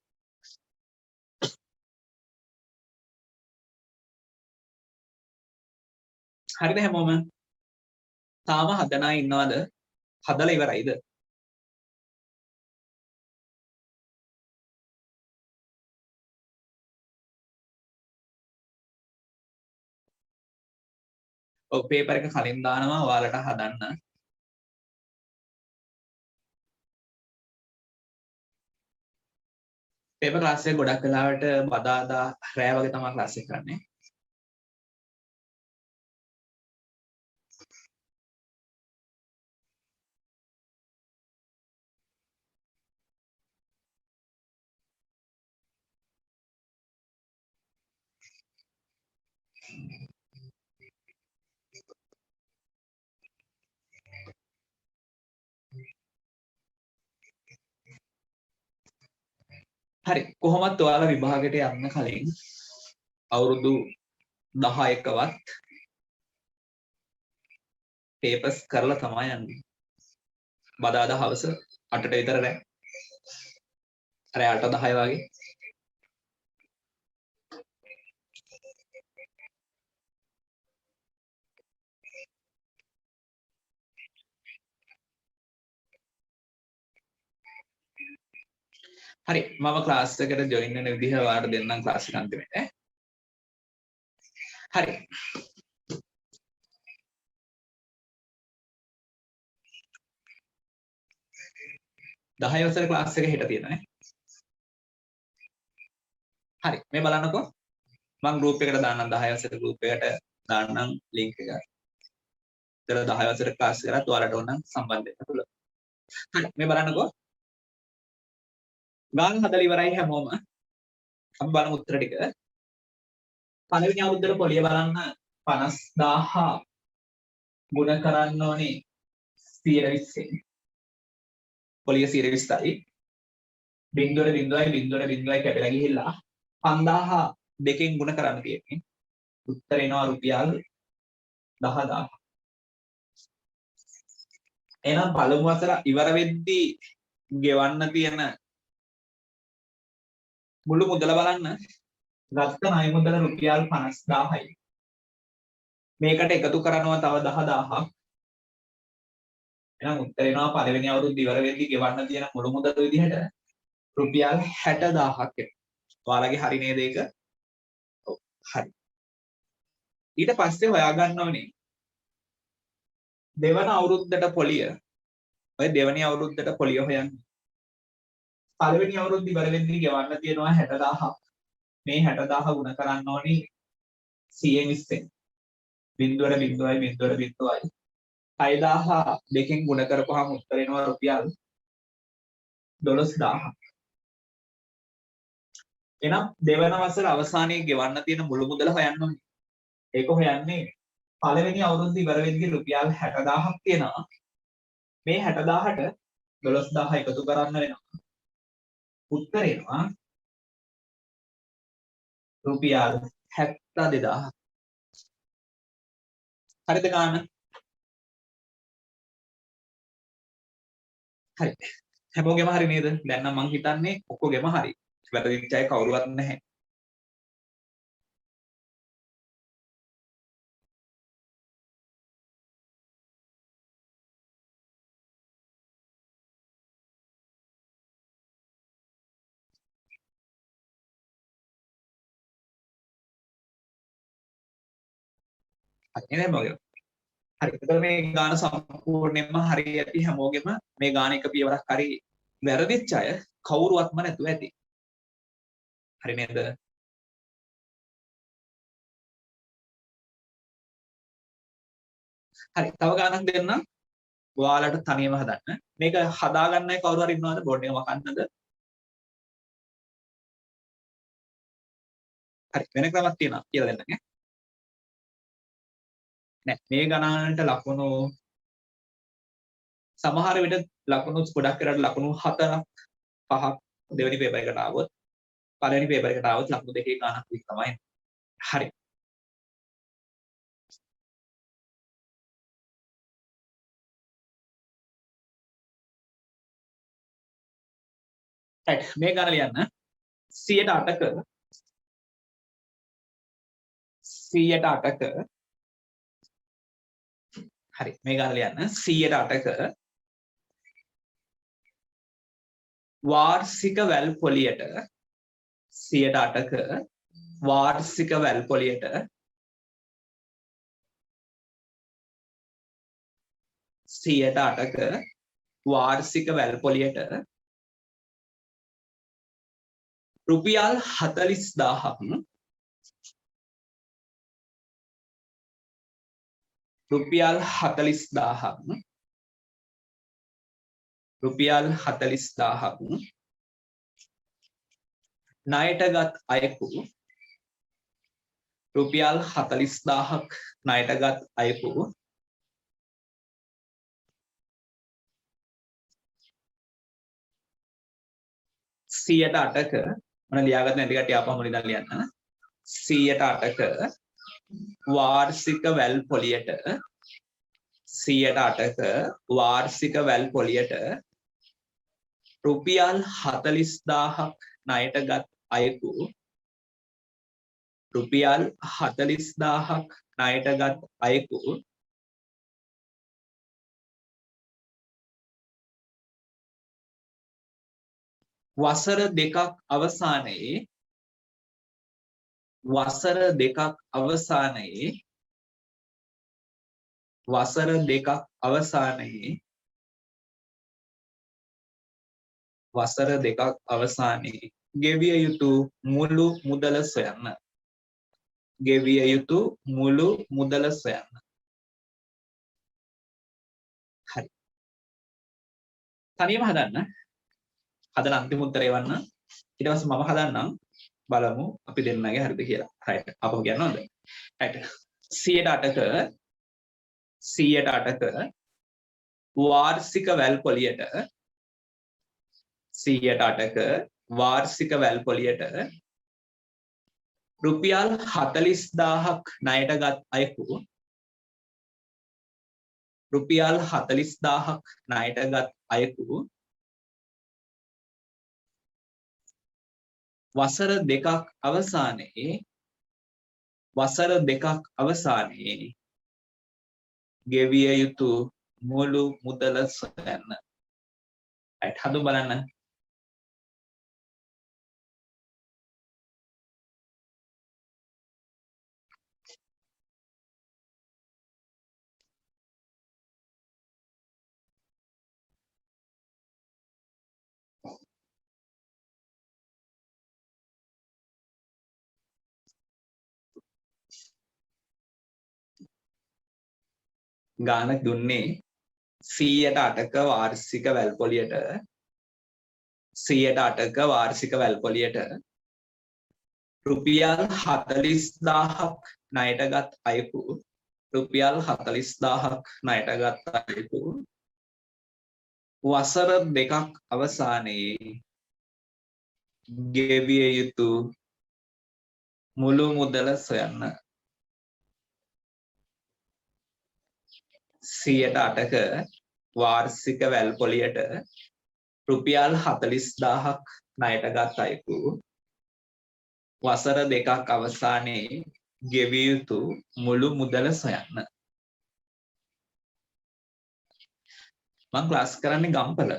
හරිද හැමෝම? තාම හදන අය ඉන්නවද? හදලා ඉවරයිද? ඔව් පේපර් එක කලින් දානවා ඔයාලට හදන්න. පේපර් ක්ලාස් එක ගොඩක් වෙලාවට බදාදා රෑ වගේ තමයි ක්ලාස් එක කරන්නේ. හරි කොහොමත් ඔයාලා විභාගයට යන්න කලින් අවුරුදු 10කවත් පේපර්ස් කරලා තමයි යන්නේ. බදාදා හවස 8ට විතර රෑ. රෑ 8:10 වගේ. හරි මම ක්ලාස් එකට ජොයින් වෙන විදිහ ඔයාලට දෙන්නම් ක්ලාස් එක අන්තිමට. හරි. දහය වසර ක්ලාස් එක හෙට තියෙනවා. හරි මේ බලන්නකෝ මම ගෲප් එකට දාන්නම් 10 වසර ගෲප් එකට දාන්නම් ලින්ක් එක. ඒතර 10 වසර ක්ලාස් එකකට ඔයාලට ඕන සම්බන්ධ වෙන්න පුළුවන්. හරි මේ බලන්නකෝ ගාන හදලා ඉවරයි හැමෝම. අපි බලමු උත්තර ටික. පළවෙනි අවුරුද්දේ පොලිය බලන්න 50000 ගුණ කරන්න ඕනේ 120න්. පොලිය 120යි. බිංදුවර කැපිලා ගිහිල්ලා 5000 දෙකෙන් ගුණ කරන්න තියෙන්නේ. උත්තර එනවා රුපියල් 10000. එහෙනම් පළමු වසර ඉවර වෙද්දී ගෙවන්න තියෙන මුළු මුදල බලන්න. ගත්ත ණය මුදල රුපියල් 50000යි. මේකට එකතු කරනවා තව 10000ක්. එහෙනම් උත්තර එනවා පළවෙනි අවුරුද්ද ඉවර වෙද්දී ගෙවන්න තියෙන මුළු මුදල විදිහට රුපියල් 60000ක් එනවා. ඔයාලගේ හරි නේද ඒක? ඔව් හරි. ඊට පස්සේ හොයාගන්න ඕනේ දෙවන අවුරුද්දට පොලිය. ඔය දෙවැනි අවුරුද්දට පොලිය හොයන්න. පළවෙනි අවුරුද්ද ඉවර වෙද්දී ගෙවන්න තියෙනවා 60000ක්. මේ 60000 ගුණ කරන්න ඕනේ 120ෙන්. 0.0.0.0යි. 6000 දෙකෙන් ගුණ කරපුවාම උත්තර එනවා රුපියල් 12000. එහෙනම් දෙවන වසර අවසානයේ ගෙවන්න තියෙන මුළු මුදල හොයන්න ඕනේ. ඒක හොයන්නේ පළවෙනි අවුරුද්ද ඉවර වෙද්දී රුපියල් 60000ක් තියෙනවා. මේ 60000ට 12000 එකතු කරන්න වෙනවා. උත්තර එනවා රුපියල් 72000. හරිද ගාන? හරි. හැමෝගෙම හරි නේද? දැන් නම් මං හිතන්නේ ඔක්කොගෙම හරි. වැරදිච්ච අය කවුරුවත් නැහැ. හරි නේද හැමෝගෙම? හරි. එතකොට මේ ගාන සම්පූර්ණයෙන්ම හරි ඇති හැමෝගෙම මේ ගාන එක පියවරක් හරි වැරදිච්ච අය කවුරුවත්ම නැතුව ඇති. හරි නේද? හරි. තව ගානක් දෙන්නම්. ඔයාලට තනියම හදන්න. මේක හදාගන්නයි කවුරු හරි ඉන්නවද? බෝඩ් එක වකන්නද? හරි. වෙන ක්‍රමයක් තියෙනවා කියලා දෙන්නක. නෑ. මේ ගණනට ලකුණු සමහර විට ලකුණු ගොඩක් කරලා ලකුණු 4ක් 5ක් දෙවෙනි පේපර් එකට ආවොත් පළවෙනි පේපර් එකට ආවොත් ලකුණු දෙකේ ගාණක් විතර තමයි. හරි. right මේ ගාන ලියන්න 108ක 108ක හරි මේ ගාන ලියන්න 108ක වාර්ෂික වැල් පොලියට 108ක වාර්ෂික වැල් පොලියට 108ක වාර්ෂික වැල් පොලියට රුපියල් 40000ක් රුපියල් 40000ක් රුපියල් 40000ක් ණයටගත් අයෙකු රුපියල් 40000ක් ණයටගත් අයෙකු සියයට 8ක මම ලියාගත්ත නැති කට්ටිය ආපහුම ඉඳන් ලියන්න 108ක වාර්ෂික වැල් පොලියට 108ක වාර්ෂික වැල් පොලියට රුපියල් 40000ක් ණයටගත් අයෙකු රුපියල් 40000ක් ණයටගත් අයෙකු වසර දෙකක් අවසානයේ වසර දෙකක් අවසානයේ වසර දෙකක් අවසානයේ වසර දෙකක් අවසානයේ ගෙවිය යුතු මුළු මුදල සොයන්න ගෙවිය යුතු මුළු මුදල සොයන්න හරි තනියම හදන්න හදන අන්තිම උත්තරේ වන්න ඊට පස්සේ මම හදන්නම් බලමු අපි දෙන්නගේ හරිද කියලා right අපහු කියන්න ඕනද right 108ක වාර්ෂික වැල් පොලියට 108ක වාර්ෂික වැල් පොලියට රුපියල් 40000ක් ණයටගත් අයෙකු රුපියල් 40000ක් ණයටගත් අයෙකු වසර දෙකක් අවසානයේ ගෙවිය යුතු මුළු මුදල සොයන්න. right හදු බලන්න. ගාන දුන්නේ 108ක වාර්ෂික වැල් පොලියට 108ක වාර්ෂික වැල් පොලියට රුපියල් 40000ක් ණයටගත් අයෙකු රුපියල් 40000ක් ණයටගත් අයෙකු වසර දෙකක් අවසානයේ ගෙවිය යුතු මුළු මුදල සොයන්න 108ක වාර්ෂික වැල් පොලියට රුපියල් 40000ක් ණයටගත් අයෙකු වසර දෙකක් අවසානයේ ගෙවිය යුතු මුළු මුදල සොයන්න. මම ක්ලාස් කරන්නේ ගම්පල.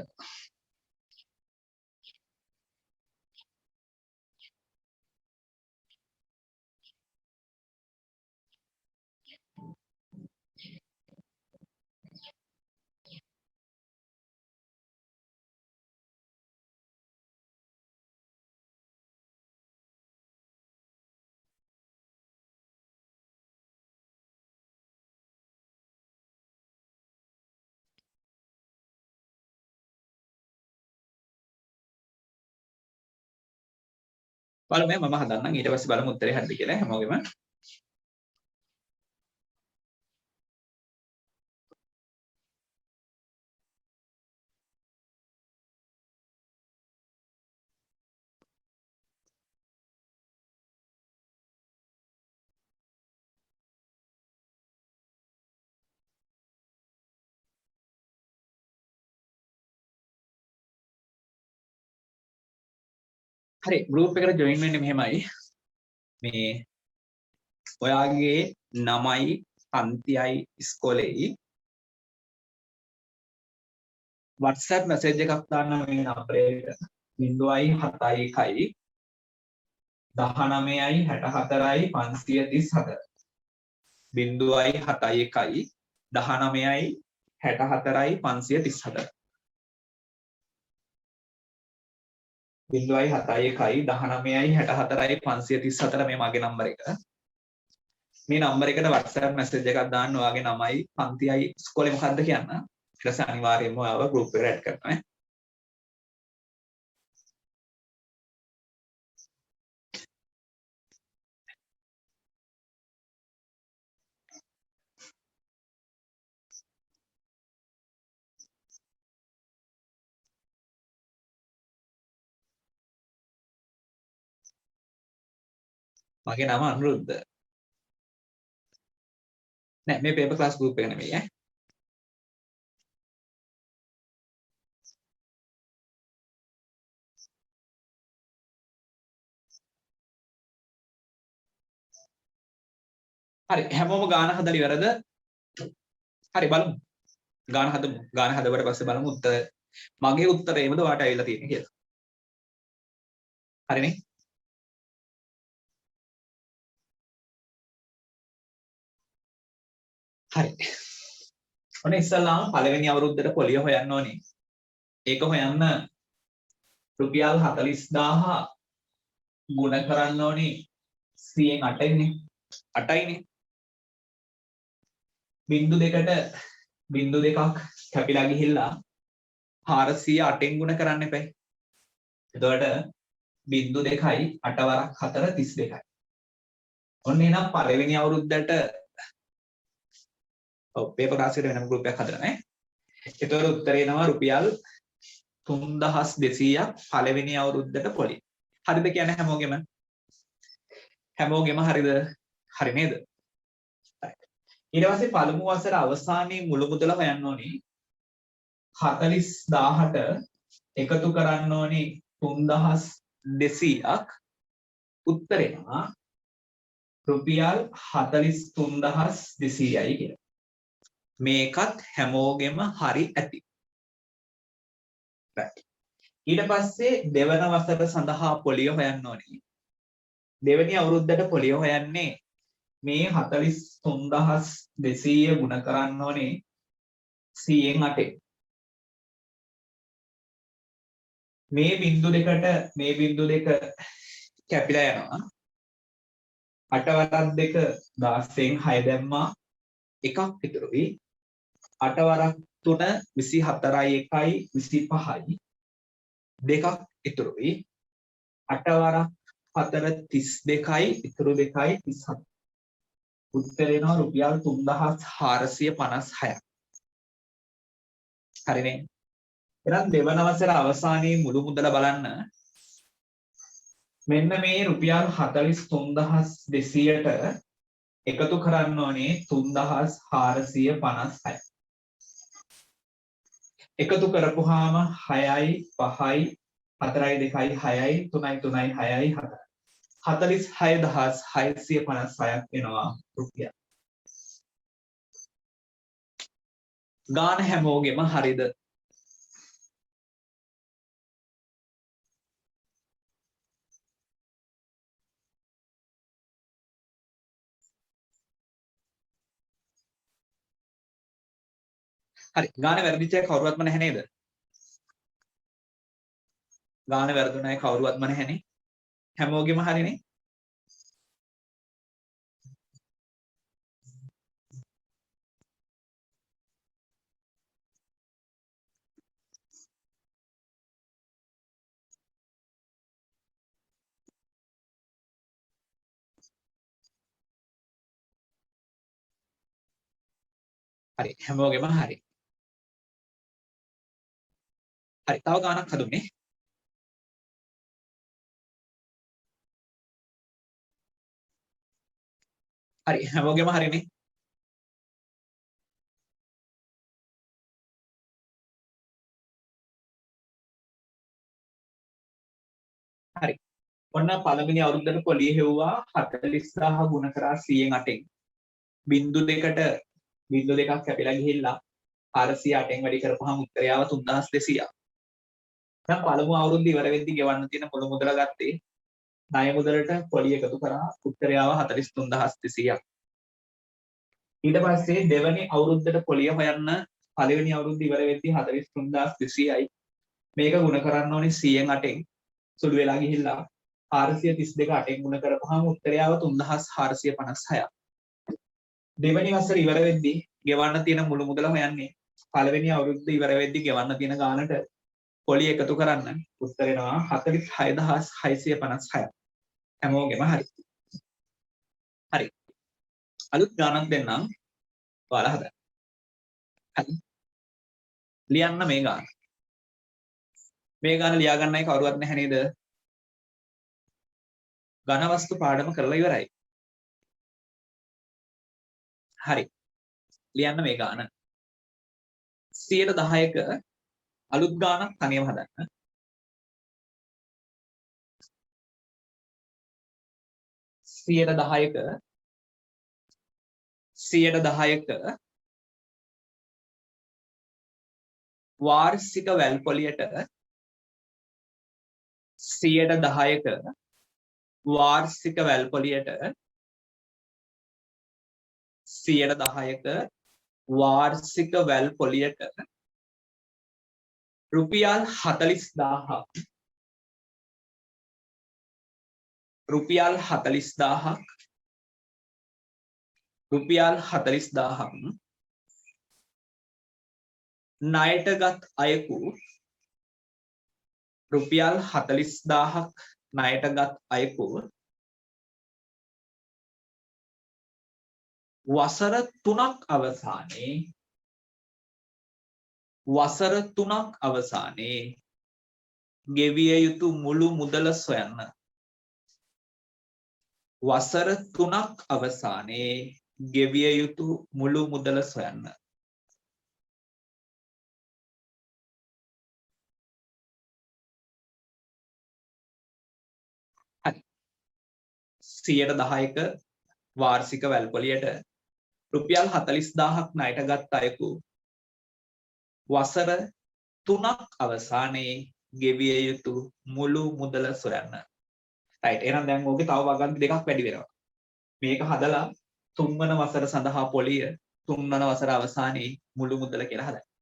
බලමු මම හදන්නම් ඊට පස්සේ බලමු උත්තරේ හරිද කියලා හැමෝගෙම. හරි group එකට join වෙන්නේ මෙහෙමයි. මේ ඔයාගේ නමයි පන්තියයි ඉස්කෝලේයි WhatsApp message එකක් දාන්න මේ නම්බරේට 0.71 19යි 64යි 534 0.71 19යි 64යි 534 0.71 19යි 64යි 534 මේ මගේ නම්බර එක. මේ නම්බර එකට WhatsApp message එකක් දාන්න ඔයාගේ නමයි පන්තියයි ඉස්කෝලේ මොකද්ද කියන්න. ඊට පස්සේ අනිවාර්යයෙන්ම ඔයාව group එකට add කරනවා ඈ. මගේ නම අනුරුද්ධ. නෑ මේ paper class group එක නෙමෙයි ඈ. හරි හැමෝම ගාන හදලා ඉවරද? හරි බලමු. ගාන හදමු. ගාන හදුවට පස්සේ බලමු උත්තර මගේ උත්තරේමද ඔයාට ඇවිල්ලා තියෙන්නේ කියලා. හරිනේ? හරි. ඔන්න ඉස්සල්ලාම පළවෙනි අවුරුද්දට පොලිය හොයන්න ඕනේ. ඒක හොයන්න රුපියල් 40000 ගුණ කරන්න ඕනේ 108යිනේ. 8යිනේ. බිංදු දෙකට බිංදු දෙකක් කැපිලා ගිහිල්ලා 408න් ගුණ කරන්න එපා. එතකොට බිංදු 2යි 8 වරක් 4 32යි. ඔන්න එහෙනම් පළවෙනි අවුරුද්දට ඔව් පේපර් ක්ලාස් එකට වෙනම ගෲප් එකක් හදලා නේ. එතකොට උත්තරේ එනවා රුපියල් 3200ක් පළවෙනි අවුරුද්දට පොලි. හරිද කියන්නේ හැමෝගෙම? හැමෝගෙම හරිද? හරි නේද? ඊට පස්සේ පළමු වසර අවසානයේ මුළු මුදල හොයන්න ඕනේ 40000ට එකතු කරන්න ඕනේ 3200ක් උත්තරේ එනවා රුපියල් 43200යි කියලා. මේකත් හැමෝගෙම හරි ඇති. ඊට පස්සේ දෙවන වසර සඳහා පොලිය හොයන්න ඕනේ. දෙවෙනි අවුරුද්දට පොලිය හොයන්නේ මේ 43200 ගුණ කරන්න ඕනේ 100න් 8. මේ බිංදු දෙකට මේ බිංදු දෙක කැපිලා යනවා. 8 වරක් 2 16න් 6 දැම්මා එකක් ඉතුරුයි. 8 වරක් 3 24යි 1යි 25යි දෙකක් ඉතුරුයි. 8 වරක් 4 32යි ඉතුරු දෙකයි 37. උත්තරේ එනවා රුපියල් 3456ක්. හරිනේ. එහෙනම් දෙවන වසර අවසානයේ මුළු මුදල බලන්න. මෙන්න මේ රුපියල් 43200ට එකතු කරන්න ඕනේ 3456. එකතු කරපුවාම 6යි 5යි 4යි 2යි 6යි 3යි 3යි 6යි 4යි 46656ක් වෙනවා රුපියල්. ගාන හැමෝගෙම හරිද? හරි ගාන වැරදිච්ච අය කවුරුවත්ම නැහැ නේද? ගාන වැරදුන අය කවුරුවත්ම නැහැනේ. හැමෝගෙම හරිනේ. හරි හැමෝගෙම හරි. හරි තව ගානක් හදුනේ. හරි හැමෝගෙම හරිනේ. හරි ඔන්න පළවෙනි අවුරුද්දට පොලිය හෙව්වා 40000 ගුණ කරා 100න් 8න්. බිංදු දෙකට බිංදු දෙකක් කැපිලා ගිහිල්ලා 408න් වැඩි කරපුවාම උත්තරය ආව 3200ක්. දැන් පළමු අවුරුද්ද ඉවර වෙද්දි ගෙවන්න තියෙන මුළු මුදල ගත්තේ ණය මුදලට පොලිය එකතු කරා උත්තරය ආව 43200ක්. ඊට පස්සේ දෙවෙනි අවුරුද්දට පොලිය හොයන්න පළවෙනි අවුරුද්ද ඉවර වෙද්දි 43200යි. මේක ගුණ කරන්න ඕනේ 100න් 8න්. සුළු වෙලා ගිහිල්ලා 432 8න් ගුණ කරපුවාම උත්තරය ආව 3456ක්. දෙවෙනි වසර ඉවර වෙද්දි ගෙවන්න තියෙන මුළු මුදල හොයන්නේ පළවෙනි අවුරුද්ද ඉවර වෙද්දි ගෙවන්න තියෙන ගානට පොලිය එකතු කරන්න උත්තර එනවා 46656. හැමෝගෙම හරි. හරි. අලුත් ගානක් දෙන්නම්. ඔයාලා හදන්න. හරි. ලියන්න මේ ගාන. මේ ගාන ලියා ගන්නයි කවුරුවත් නැහැ නේද? ඝන වස්තු පාඩම කරලා ඉවරයි. හරි. ලියන්න මේ ගාන. 10%ක අලුත් ගානක් තනියම හදන්න. 10%ක වාර්ෂික වැල්පොලියට 10%ක වාර්ෂික වැල්පොලියට 10%ක වාර්ෂික වැල්පොලියට රුපියල් 40000ක් රුපියල් 40000ක් ණයටගත් අයෙකු රුපියල් 40000ක් ණයටගත් අයෙකු වසර 3ක් අවසානයේ ගෙවිය යුතු මුළු මුදල සොයන්න. වසර 3ක් අවසානයේ ගෙවිය යුතු මුළු මුදල සොයන්න. හරි. 10%ක වාර්ෂික වැල්පොලියට රුපියල් 40000ක් ණයට ගත් අයෙකු වසර 3ක් අවසානයේ ගෙවිය යුතු මුළු මුදල සොයන්න. රයිට්. එහෙනම් දැන් ඕකේ තව වගන්ති දෙකක් වැඩි වෙනවා. මේක හදලා 3 වන වසර සඳහා පොලිය 3 වන වසර අවසානයේ මුළු මුදල කියලා හදන්න.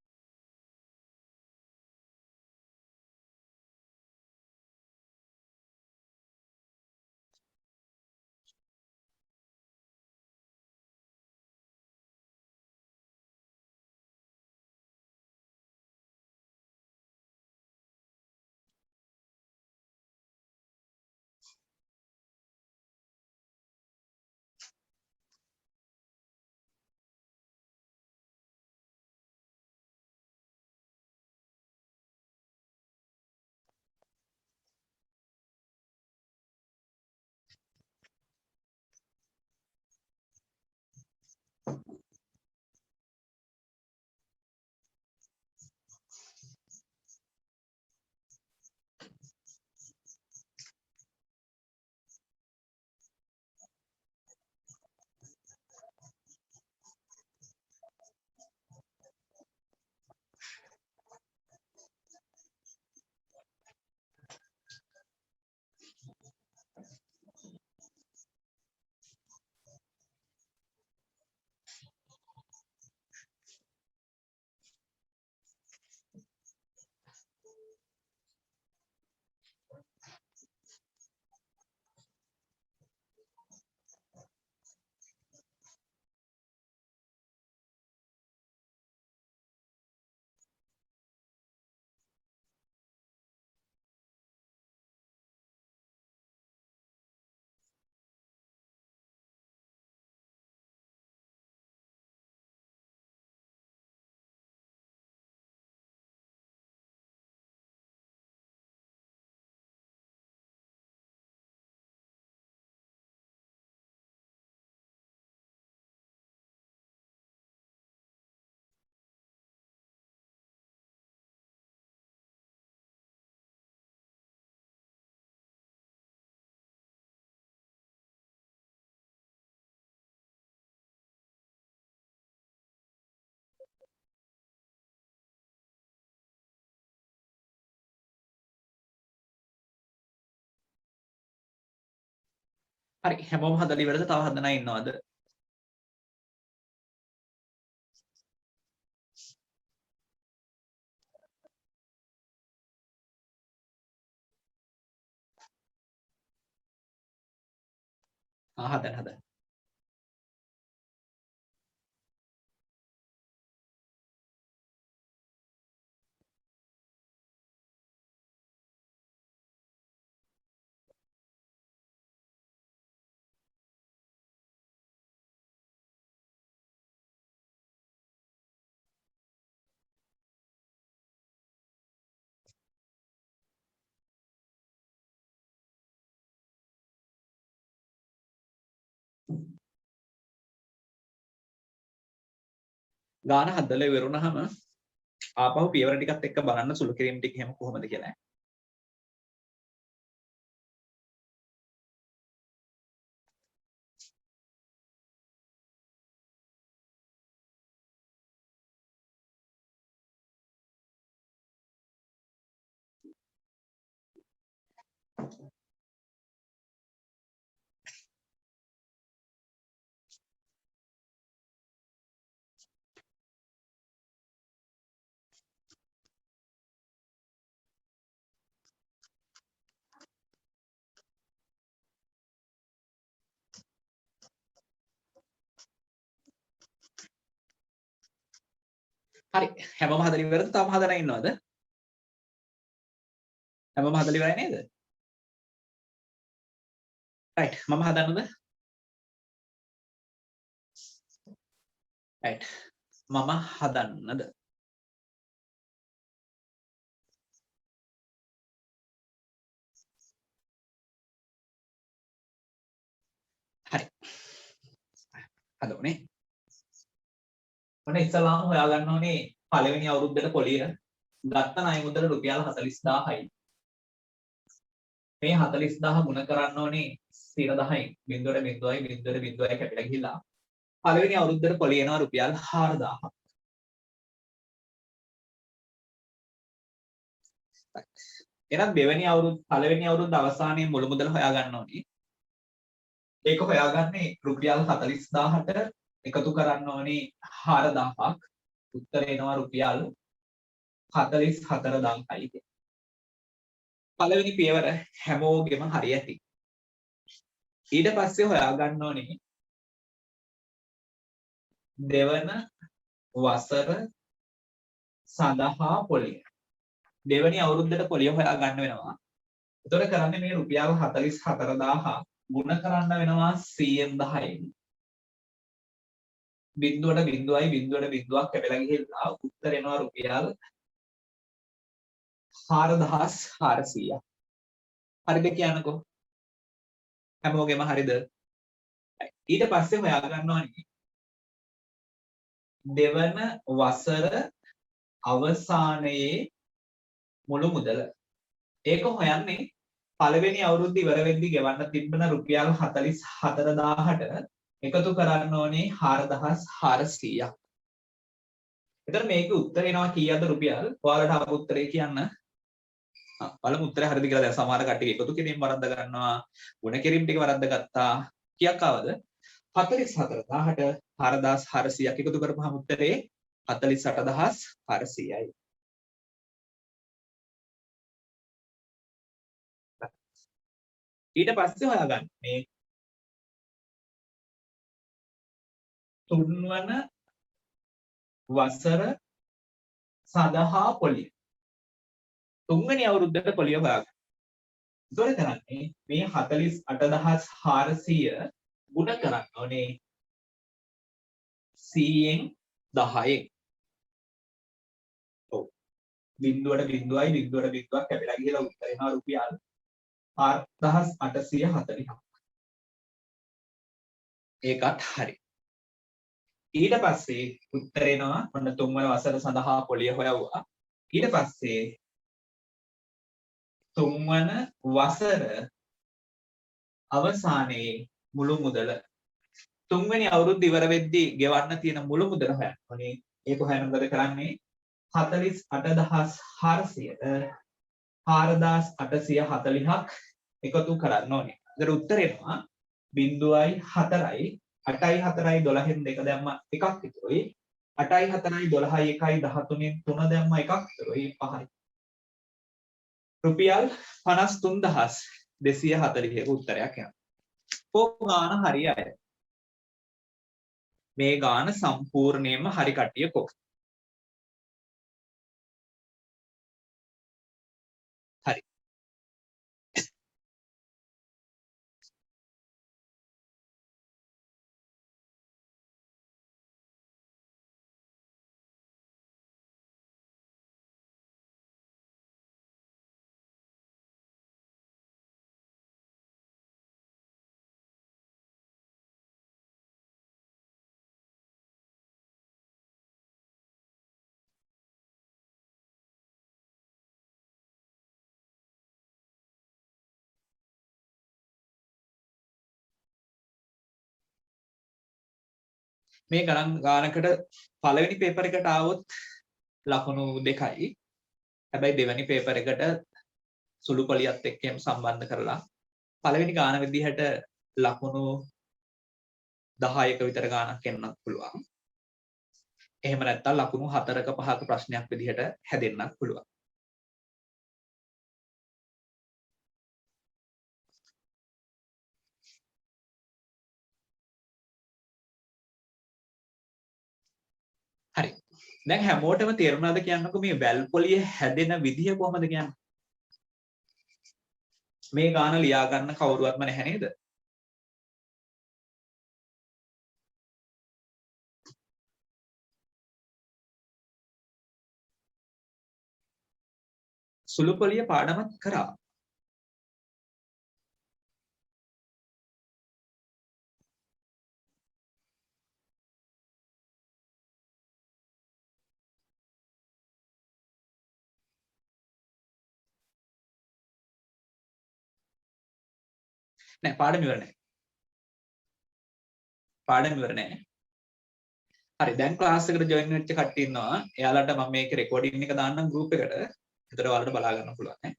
හරි හැමෝම හදලා ඉවරද? තව හදන අය ඉන්නවද? හදන්න. ගාන හදලා ඉවරුනහම ආපහු පියවර ටිකත් එක්ක බලන්න සුළු කිරීම ටික එහෙම කොහොමද කියලා. හරි හැමෝම හදලා ඉවරද? තවම හදලා ඉන්නවද? හැමෝම හදලා ඉවරයි නේද? රයිට් මම හදන්නද? රයිට් මම හදන්නද? හරි හදෝනේ. ඔන්න ඉස්සලාම හොයාගන්න ඕනේ පළවෙනි අවුරුද්දට පොලිය ගත්ත ණය මුදල රුපියල් 40000යි. මේ 40000 ගුණ කරන්න ඕනේ ස්ථිර 10යි. 0.0.0.0 කැපිලා ගිහිල්ලා පළවෙනි අවුරුද්දට පොලිය එනවා රුපියල් 4000ක්. එහෙනම් දෙවෙනි අවුරුද්ද පළවෙනි අවුරුද්ද අවසානයේ මුළු මුදල හොයාගන්න ඕනේ. ඒක හොයාගන්නේ රුපියල් 40000ට එකතු කරන්න ඕනේ 4000ක්. උත්තර එනවා රුපියල් 44000යි. පළවෙනි පියවර හැමෝගෙම හරි ඇති. ඊට පස්සේ හොයාගන්න ඕනේ දෙවන වසර සඳහා පොලිය. දෙවැනි අවුරුද්දට පොලිය හොයාගන්න වෙනවා. එතකොට කරන්නේ මේ රුපියල් 44000 ගුණ කරන්න වෙනවා 110න්. බිඳුවට බිඳුවයි බිඳුවට බිඳුවක් කැපලා ගිහිල්ලා උත්තර එනවා රුපියල් 4400ක්. හරිද කියන්නකෝ? හැමෝගෙම හරිද? ඊට පස්සේ හොයාගන්න ඕනේ දෙවන වසර අවසානයේ මුළු මුදල. ඒක හොයන්නේ පළවෙනි අවුරුද්ද ඉවර වෙද්දි ගෙවන්න තිබෙන රුපියල් 44000ට එකතු කරන්න ඕනේ 4400ක්. එතන මේකේ උත්තර එනවා කීයද රුපියල්? ඔයාලට ආපු උත්තරේ කියන්න. බලමු උත්තරේ හරිද කියලා. දැන් සමහර කට්ටිය එකතු කිරීම වරද්ද ගන්නවා. ගුණ කිරීම ටික වරද්ද ගත්තා. කීයක් ආවද? 44000ට 4400ක් එකතු කරපුවාම උත්තරේ 48400යි. ඊට පස්සේ හොයාගන්න මේ තුන්වන වසර සඳහා පොලිය. තුන්වෙනි අවුරුද්දට පොලිය හොයාගන්න. ඒතොර කරන්නේ මේ 48400 ගුණ කරන්න ඕනේ 100න් 10න්. ඔව්. බිඳුවට බිඳුවයි බිඳුවට බිඳුවක් කැපිලා ගිහලා උත්තර එනවා රුපියල් 4840ක්. ඒකත් හරි. ඊට පස්සේ උත්තර එනවා ඔන්න තුන්වන වසර සඳහා පොලිය හොයවුවා. ඊට පස්සේ තුන්වන වසර අවසානයේ මුළු මුදල තුන්වෙනි අවුරුද්ද ඉවර වෙද්දී ගෙවන්න තියෙන මුළු මුදල හොයන්න ඕනේ ඒක හොයන්න මොකද කරන්නේ 48400ට 4840ක් එකතු කරන්න ඕනේ. ඒතර උත්තරේ එනවා 0.4යි 8යි 4යි 12න් 2 දැම්ම එකක් ඉතුරුයි 8යි 4යි 12යි 1යි 13න් 3 දැම්ම එකක් ඉතුරුයි 5යි. රුපියල් 53240ක උත්තරයක් එනවා. ගාන හරි අය. මේ ගාන සම්පූර්ණයෙන්ම හරි කට්ටිය කො. හරි. මේ ගණන් ගානකට පළවෙනි පේපර් එකට ආවොත් ලකුණු 2යි. හැබැයි දෙවෙනි පේපර් එකට සුළු පොලියත් එක්කම සම්බන්ධ කරලා පළවෙනි ගාන විදිහට ලකුණු 10ක විතර ගානක් එන්නත් පුළුවන්. එහෙම නැත්නම් ලකුණු 4ක 5ක ප්‍රශ්නයක් විදිහට හැදෙන්නත් පුළුවන්. හරි. දැන් හැමෝටම තේරුණාද කියන්නකෝ මේ වැල් පොලිය හැදෙන විදිහ කොහොමද කියන්නේ? මේ ගාන ලියා ගන්න කවුරුවත්ම නැහැ නේද? සුළු පොලිය පාඩමත් කරා. නෑ පාඩම ඉවර නෑ. පාඩම ඉවර නෑ. හරි දැන් ක්ලාස් එකට ජොයින් වෙච්ච කට්ටිය ඉන්නවා. එයාලට මම මේකේ රෙකෝඩින් එක දාන්නම් ගෲප් එකට. ඒතර ඔයාලට බලා ගන්න පුළුවන් නේ.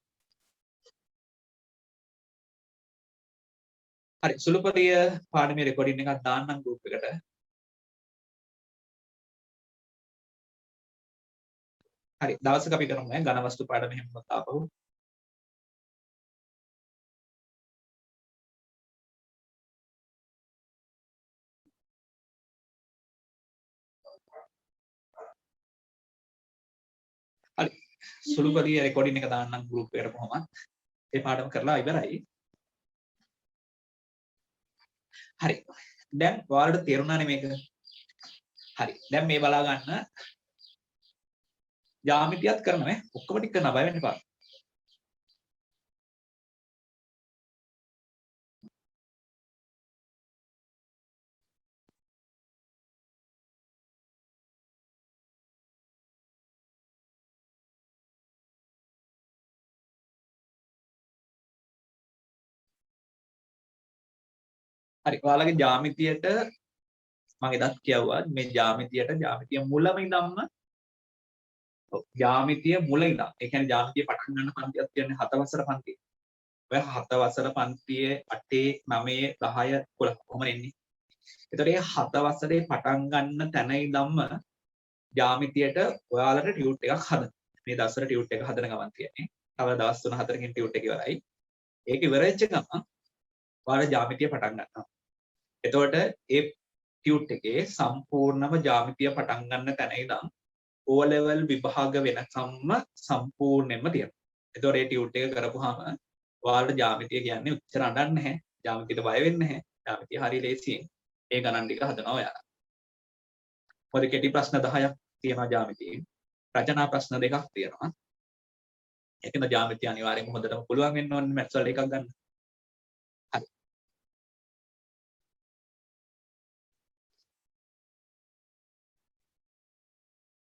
හරි සුළුපොලිය පාඩමේ රෙකෝඩින් එකක් දාන්නම් ගෲප් එකට. හරි දවසක අපි කරමු නේ ඝන වස්තු පාඩම එහෙම වුණොත් ආපහු. හරි සුළුපොලිය රෙකෝඩින් එක දාන්නම් ගෲප් එකට කොහොමද? ඒ පාඩම කරලා ඉවරයි. හරි. දැන් ඔයාලට තේරුණානේ මේක. හරි. දැන් මේ බලා ගන්න. ජ්‍යාමිතියත් කරනවා නේ. ඔක්කොම ටික කරනවා බය වෙන්න එපා. හරි. ඔයාලගේ ජ්‍යාමිතියට මම එදත් කියවුවා මේ ජ්‍යාමිතිය මුලම ඉඳන්ම ජ්‍යාමිතිය මුල ඉඳන් ඒ කියන්නේ ජ්‍යාමිතිය පටන් ගන්න පන්තියක් කියන්නේ 7 වසර පන්තිය. ඔය 7 වසර පන්තියේ 8 9 10 11 කොහොම එන්නේ. ඒතකොට මේ 7 වසරේ පටන් ගන්න තැන ඉඳන්ම ජ්‍යාමිතියට ඔයාලට ටියුට් එකක් හදන්න. මේ දවස්වල ටියුට් එක හදන ගමන් තියෙන්නේ. තව දවස් 3-4කින් ටියුට් එක ඉවරයි. ඒක ඉවර වෙච්ච ගමන් ඔයාලා ජ්‍යාමිතිය පටන් ගන්නවා. එතකොට ඒ ටියුට් එකේ සම්පූර්ණම ජ්‍යාමිතිය පටන් ගන්න තැන ඉඳන් O level විභාග වෙනකම්ම සම්පූර්ණයෙන්ම තියෙනවා. ඒතකොට ඒ ටියුට් එක කරපුවාම ඔයාලට ජ්‍යාමිතිය කියන්නේ උච්චර අඬන්නේ නැහැ. ජ්‍යාමිතියට බය වෙන්නේ නැහැ. ජ්‍යාමිතිය හරිය ලේසියෙන් ඒ ගණන් ටික හදනවා ඔයාලා. මොකද කෙටි ප්‍රශ්න 10ක් තියෙනවා ජ්‍යාමිතියේ. රචනා ප්‍රශ්න 2ක් තියෙනවා. ඒකෙන් ජ්‍යාමිතිය අනිවාර්යයෙන්ම හොඳටම පුළුවන් වෙන්න ඕනේ මැත්ස් වල එකක් ගන්න. හරි.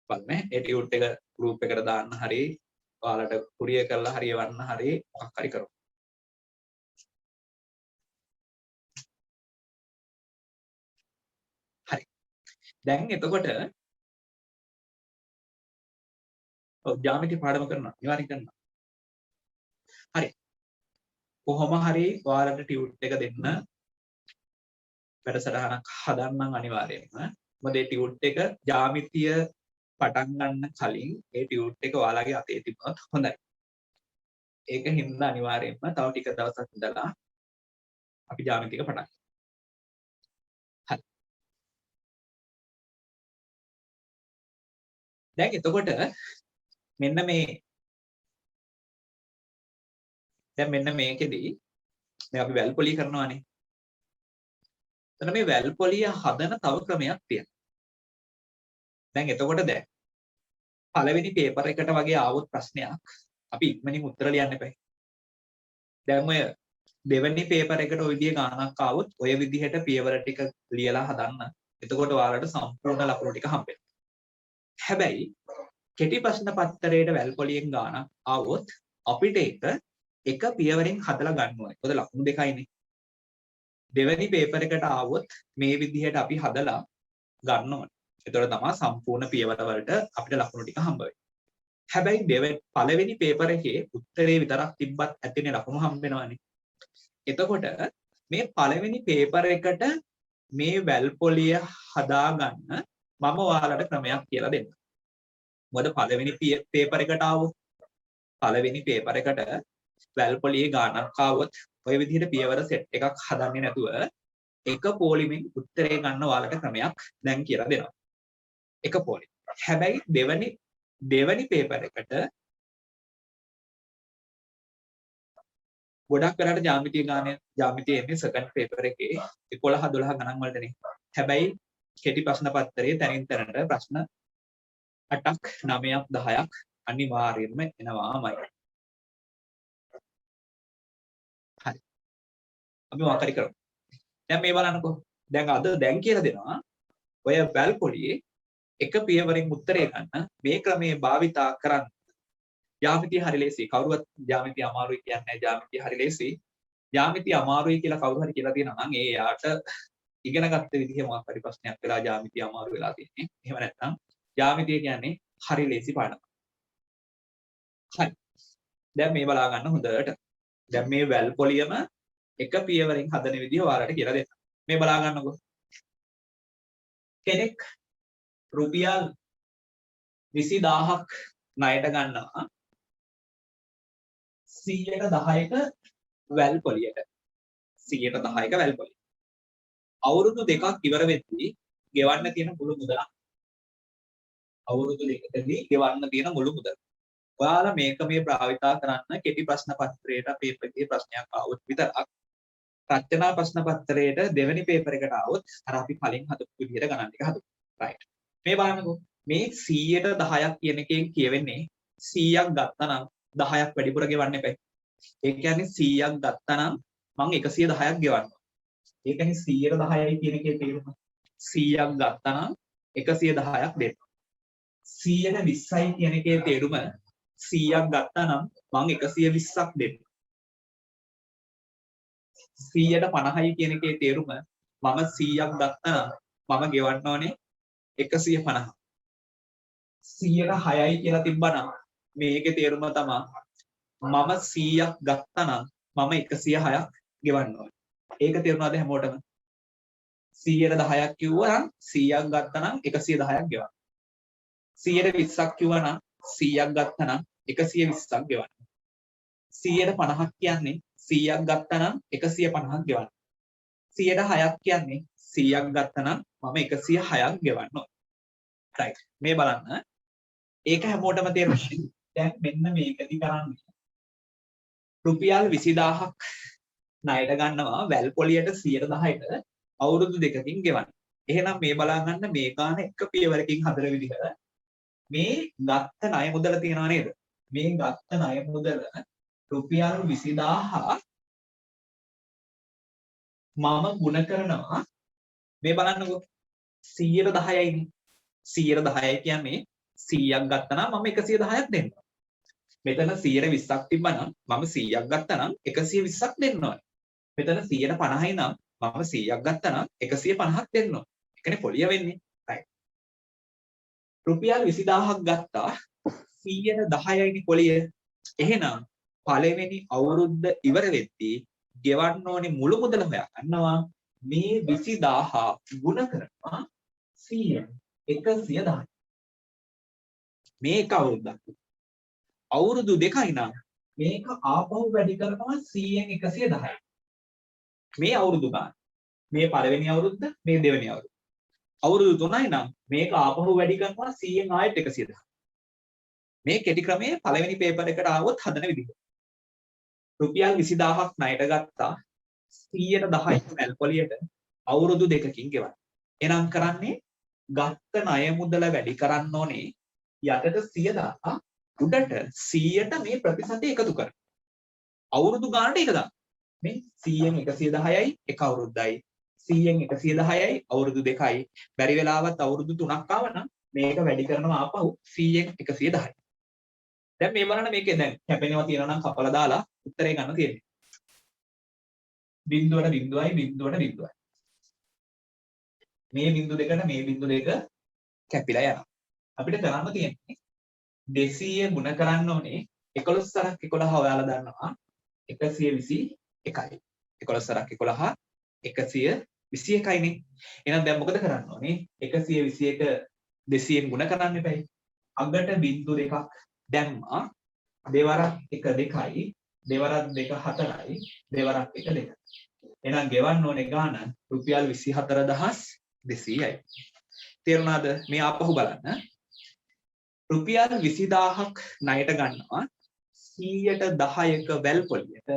බලන්න ඒ ටියුට් එක ගෲප් එකට දාන්න හරි ඔයාලට කුරියර් කරලා හරි එවන්න හරි මොකක් හරි කරමු. හරි. දැන් එතකොට ඔව් ජ්‍යාමිති පාඩම කරනවා අනිවාර්යෙන් කරනවා. හරි. කොහොම හරි ඔයාලට ටියුට් එක දෙන්න වැඩසටහනක් හදන්නම් අනිවාර්යයෙන්ම. මොකද ඒ ටියුට් එක ජ්‍යාමිතිය පටන් ගන්න කලින් ඒ ටියුට් එක ඔයාලගේ අතේ තිබුණොත් හොඳයි. ඒක හින්දා අනිවාර්යයෙන්ම තව ටික දවසක් ඉඳලා අපි ජ්‍යාමිතික පටන් ගමු. හරි. දැන් එතකොට මෙන්න මේකෙදී දැන් අපි වැල් පොලිය කරනවානේ. එතන මේ වැල් පොලිය හදන තව ක්‍රමයක් තියෙනවා. දැන් එතකොට දැන් පළවෙනි පේපර් එකට වගේ ආවොත් ප්‍රශ්නයක් අපි ඉක්මනින් උත්තර ලියන්න එපා. දැන් ඔය දෙවෙනි පේපර් එකට ওই විදිහේ ගානක් ආවොත් ඔය විදිහට පියවර ටික ලියලා හදන්න. එතකොට ඔයාලට සම්පූර්ණ ලකුණු ටික හම්බ වෙනවා. හැබැයි කෙටි ප්‍රශ්න පත්‍රයේට වැල් පොලියෙන් ගානක් ආවොත් අපිට එක පියවරෙන් හදලා ගන්න ඕනේ. මොකද ලකුණු දෙකයිනේ. දෙවෙනි පේපර් එකට ආවොත් මේ විදිහට අපි හදලා ගන්න ඕනේ. එතකොට තමයි සම්පූර්ණ පියවර වලට අපිට ලකුණු ටික හම්බ වෙන්නේ. හැබැයි පළවෙනි පේපර් එකේ උත්තරේ විතරක් තිබ්බත් ඇතිනේ ලකුණු හම්බ වෙනවනේ. එතකොට මේ පළවෙනි පේපර් එකට මේ වැල් පොලිය හදාගන්න මම ඔයාලට ක්‍රමයක් කියලා දෙන්නම්. මොකද පළවෙනි පේපර් එකට ආවොත් පළවෙනි පේපර් එකට වැල් පොලියේ ගානක් ආවොත් ඔය විදිහට පියවර සෙට් එකක් හදන්නේ නැතුව එක පොලිමෙන් උත්තරේ ගන්න ඔයාලට ක්‍රමයක් දැන් කියලා දෙනවා. එක පොලිම. හැබැයි දෙවැනි පේපර් එකට ගොඩක් වෙලාට ජ්‍යාමිතිය එන්නේ සෙකන්ඩ් පේපර් එකේ 11 12 ගණන් වලටනේ. හැබැයි කෙටි ප්‍රශ්න පත්‍රයේ තනින් තනට ප්‍රශ්න 8ක් 9ක් 10ක් අනිවාර්යයෙන්ම එනවාමයි. හරි. අපි මොකක් හරි කරමු. දැන් මේ බලන්නකෝ. දැන් කියලා දෙනවා ඔය වැල් පොලියේ එක පියවරෙන් උත්තරේ ගන්න මේ ක්‍රමයේ භාවිතා කරන්න. ජ්‍යාමිතිය හරි ලේසි. කවුරුවත් ජ්‍යාමිතිය අමාරුයි කියන්නේ නැහැ. ජ්‍යාමිතිය හරි ලේසි. ජ්‍යාමිතිය අමාරුයි කියලා කවුරු හරි කියලා තියෙනවා නම් ඒ යාට ඉගෙන ගත්ත විදිහේ මොකක් හරි ප්‍රශ්නයක් වෙලා ජ්‍යාමිතිය අමාරු වෙලා තියෙන්නේ. එහෙම නැත්නම් ජ්‍යාමිතිය කියන්නේ හරි ලේසි පාඩමක්. හරි. දැන් මේ බලා ගන්න හොඳට. දැන් මේ වැල් පොලියම එක පියවරෙන් හදන විදිහ ඔයාලට කියලා දෙන්න. මේ බලා ගන්නකෝ. කෙනෙක් රුපියල් 20000ක් ණයට ගන්නවා 110ක වැල් පොලියට. 110ක වැල් පොලිය. අවුරුදු දෙකක් ඉවර වෙද්දී ගෙවන්න තියෙන මුළු මුදල. අවුරුදු දෙකකදී ගෙවන්න තියෙන මුළු මුදල. ඔයාලා මේක මේ භාවිතා කරන්න කෙටි ප්‍රශ්න පත්‍රයට පේපර් එකේ ප්‍රශ්නයක් ආවොත් විතරක් රචනා ප්‍රශ්න පත්‍රයට දෙවෙනි පේපර් එකට ආවොත් අර අපි කලින් හදපු විදිහට ගණන් ටික හදමු. රයිට්. මේ බලන්නකෝ. මේ 100ට 10ක් කියන එකෙන් කියවෙන්නේ 100ක් ගත්තා නම් 10ක් වැඩිපුර ගෙවන්න එපා. ඒ කියන්නේ 100ක් ගත්තා නම් මම 110ක් ගෙවනවා. ඒ කියන්නේ 100ට 10යි කියන එකේ තේරුම 100ක් ගත්තා නම් 110ක් දෙන්න. 120යි කියන එකේ තේරුම 100ක් ගත්තා නම් මම 120ක් දෙන්න. 150යි කියන එකේ තේරුම මම 100ක් ගත්තා නම් මම ගෙවන්න ඕනේ 150. 106යි කියලා තිබ්බනම් මේකේ තේරුම තමයි මම 100ක් ගත්තා නම් මම 106ක් ගෙවන්න ඕනේ. ඒක තේරුණාද හැමෝටම? 100ට 10ක් කිව්වා නම් 100ක් ගත්තා නම් 110ක් ගෙවන්න. 120ක් කිව්වා නම් 100ක් ගත්තා නම් 120ක් ගෙවන්න. 150ක් කියන්නේ 100ක් ගත්තා නම් 150ක් ගෙවන්න. 106ක් කියන්නේ 100ක් ගත්තා නම් මම 106ක් ගෙවන්න ඕනේ. රයිට්. මේ බලන්න. ඒක හැමෝටම තේරුණා. දැන් මෙන්න මේකදි කරන්නේ. රුපියල් 20000ක් ණයට ගන්නවා වැල් පොලියට 110ට අවුරුදු දෙකකින් ගෙවන්න. එහෙනම් මේ බලා ගන්න මේ ගාන එක පියවරකින් හදන විදිහ මේ ගත්ත ණය මුදල තියනවා නේද? මේ ගත්ත ණය මුදල රුපියල් 20000 මම ගුණ කරනවා මේ බලන්නකෝ 110යිනේ 110යි කියන්නේ 100ක් ගත්තා නම් මම 110ක් දෙන්නවා. මෙතන 120ක් තිබ්බනම් මම 100ක් ගත්තා නම් 120ක් දෙන්න ඕනේ. මෙතන 150යි නම් මම 100ක් ගත්තා නම් 150ක් දෙන්න ඕනේ. ඒකනේ පොලිය වෙන්නේ. right. රුපියල් 20000ක් ගත්තා 110යිනේ පොලිය. එහෙනම් පළවෙනි අවුරුද්ද ඉවර වෙද්දී ගෙවන්න ඕනේ මුළු මුදල හොයාගන්නවා. මේ 20000 ගුණ කරනවා 100න් 110. මේක අවුරුද්දක්. අවුරුදු දෙකයි නම් මේක ආපහු වැඩි කරනවා 100න් 110යි. මේ අවුරුදු ගන්න. මේ පළවෙනි අවුරුද්ද මේ දෙවෙනි අවුරුද්ද. අවුරුදු 3යි නම් මේක ආපහු වැඩි කරනවා 100න් ආයෙත් 110. මේ කෙටි ක්‍රමයේ පළවෙනි පේපර් එකට ආවොත් හදන විදිහ. රුපියල් 20000ක් ණයට ගත්තා 110යි වැල් පොලියට අවුරුදු දෙකකින් ගෙවන්න. එනම් කරන්නේ ගත්ත ණය මුදල වැඩි කරන්න ඕනේ යටට 100 උඩට 100ට මේ ප්‍රතිශතය එකතු කරන්න. අවුරුදු ගානට එක දාන්න. මේ 100න් 110යි එක අවුරුද්දයි 100න් 110යි අවුරුදු දෙකයි බැරි වෙලාවත් අවුරුදු 3ක් ආවනම් මේක වැඩි කරනවා ආපහු 100න් 110යි. දැන් මේ බලන්න මේකේ දැන් කැපෙනවා තියෙනවා නම් කපලා දාලා උත්තරේ ගන්න තියෙන්නේ. බිංදුවට බිංදුවයි බිංදුවට බිංදුවයි. මේ බිංදු දෙකට මේ බිංදු දෙක කැපිලා යනවා. අපිට කරන්න තියෙන්නේ 200 ගුණ කරන්න ඕනේ 11 සරක් 11 ඔයාලා දන්නවා 121යි. 11 සරක් 11 121යිනේ. එහෙනම් දැන් මොකද කරන්න ඕනේ? 121 200න් ගුණ කරන්න එපයි. අගට බිංදු දෙකක් දැම්මා. දෙවරක් 1 2යි, දෙවරක් 2 4යි, දෙවරක් 1 2යි. එහෙනම් ගෙවන්න ඕනේ ගාණ රුපියල් 24200යි. තේරුණාද? මේ ආපහු බලන්න. රුපියල් 20000ක් ණයට ගන්නවා 110ක වැල් පොලියට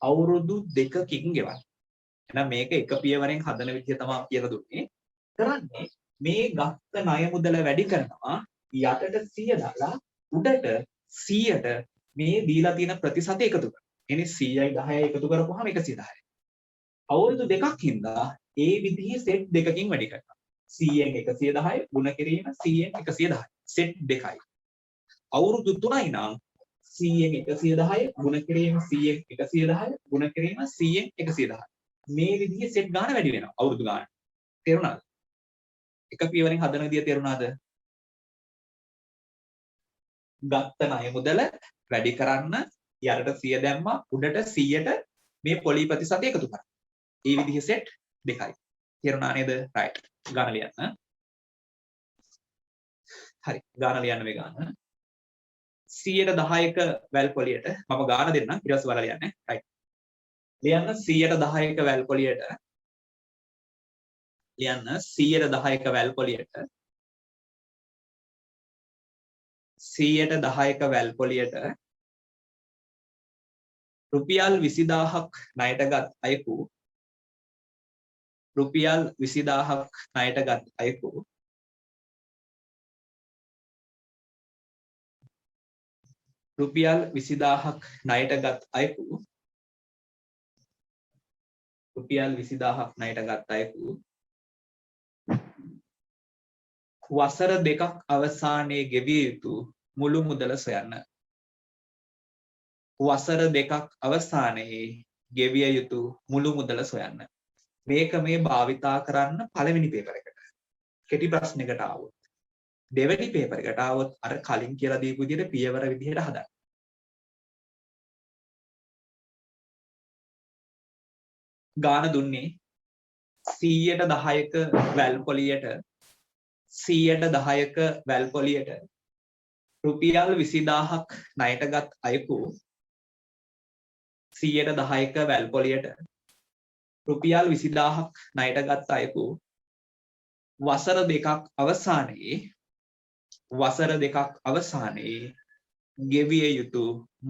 අවුරුදු දෙකකින් ගෙවන්න. එහෙනම් මේක එක පියවරෙන් හදන විදිය තමයි කියලා දුන්නේ. කරන්නේ මේ ගත්ත ණය මුදල වැඩි කරනවා යටට 100 දාලා උඩට 100ට මේ දීලා තියෙන ප්‍රතිශතය එකතු කරනවා. එනේ 100යි 10යි එකතු කරපුවාම 110යි. අවුරුදු දෙකක් හින්දා ඒ විදිහේ සෙට් දෙකකින් වැඩි කරනවා. 100න් 110 ගුණ කිරීම 100න් 110. සෙට් දෙකයි. අවුරුදු 3යි නම් 100න් 110 ගුණ කිරීම 100න් 110 ගුණ කිරීම 100න් 110. මේ විදිහේ සෙට් ගන්න වැඩි වෙනවා අවුරුදු ගන්න. තේරුණාද? එක පියවරෙන් හදන විදිය තේරුණාද? ගත්ත ණය මුදල වැඩි කරන්න යටට 100 දැම්මා උඩට 100ට මේ පොලි ප්‍රතිශතය එකතු කරා. මේ විදිහේ සෙට් දෙකයි. තේරුණා නේද? රයිට්. ගාන ලියන්න. හරි. ගාන ලියන්න මේ ගාන. 110ක වැල් පොලියට මම ගාන දෙන්නම් ඊට පස්සේ බලලා ලියන්න. රයිට්. ලියන්න 110ක වැල් පොලියට ලියන්න 110ක වැල් පොලියට 110ක වැල් පොලියට රුපියල් 20000ක් ණයටගත් අයෙකු රුපියල් 20000ක් ණයටගත් අයෙකු රුපියල් 20000ක් ණයටගත් අයෙකු රුපියල් 20000ක් ණයටගත් අයෙකු වසර දෙකක් අවසානයේ ගෙවිය යුතු මුළු මුදල සොයන්න. වසර දෙකක් අවසානයේ ගෙවිය යුතු මුළු මුදල සොයන්න. මේක මේ භාවිතා කරන්න පළවෙනි පේපර් එකට. කෙටි ප්‍රශ්නයකට ආවොත්. දෙවෙනි පේපර් එකට ආවොත් අර කලින් කියලා දීපු විදිහට පියවර විදිහට හදන්න. ගාන දුන්නේ 110ක වැල් පොලියට 110ක වැල් පොලියට රුපියල් 20000ක් ණයටගත් අයෙකු 110ක වැල් පොලියට රුපියල් 20000ක් ණයටගත් අයෙකු වසර දෙකක් අවසානයේ ගෙවිය යුතු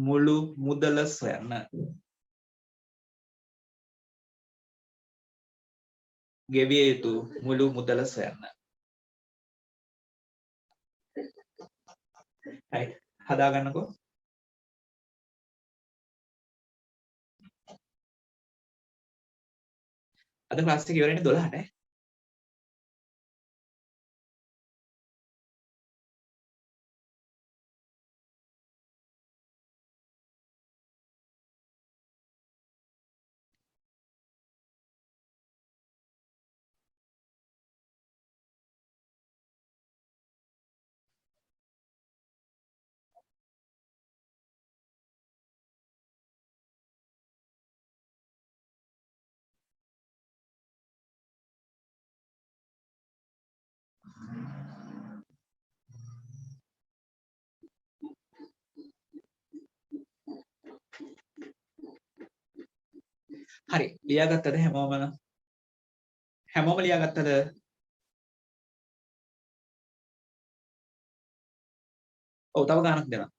මුළු මුදල සොයන්න. ගෙවිය යුතු මුළු මුදල සොයන්න. right හදාගන්නකෝ. අද ක්ලාස් එක ඉවරනේ 12ට. හරි. ලියාගත්තද හැමෝම? හැමෝම ලියාගත්තද? ඔව් තව ගානක් දෙනවා.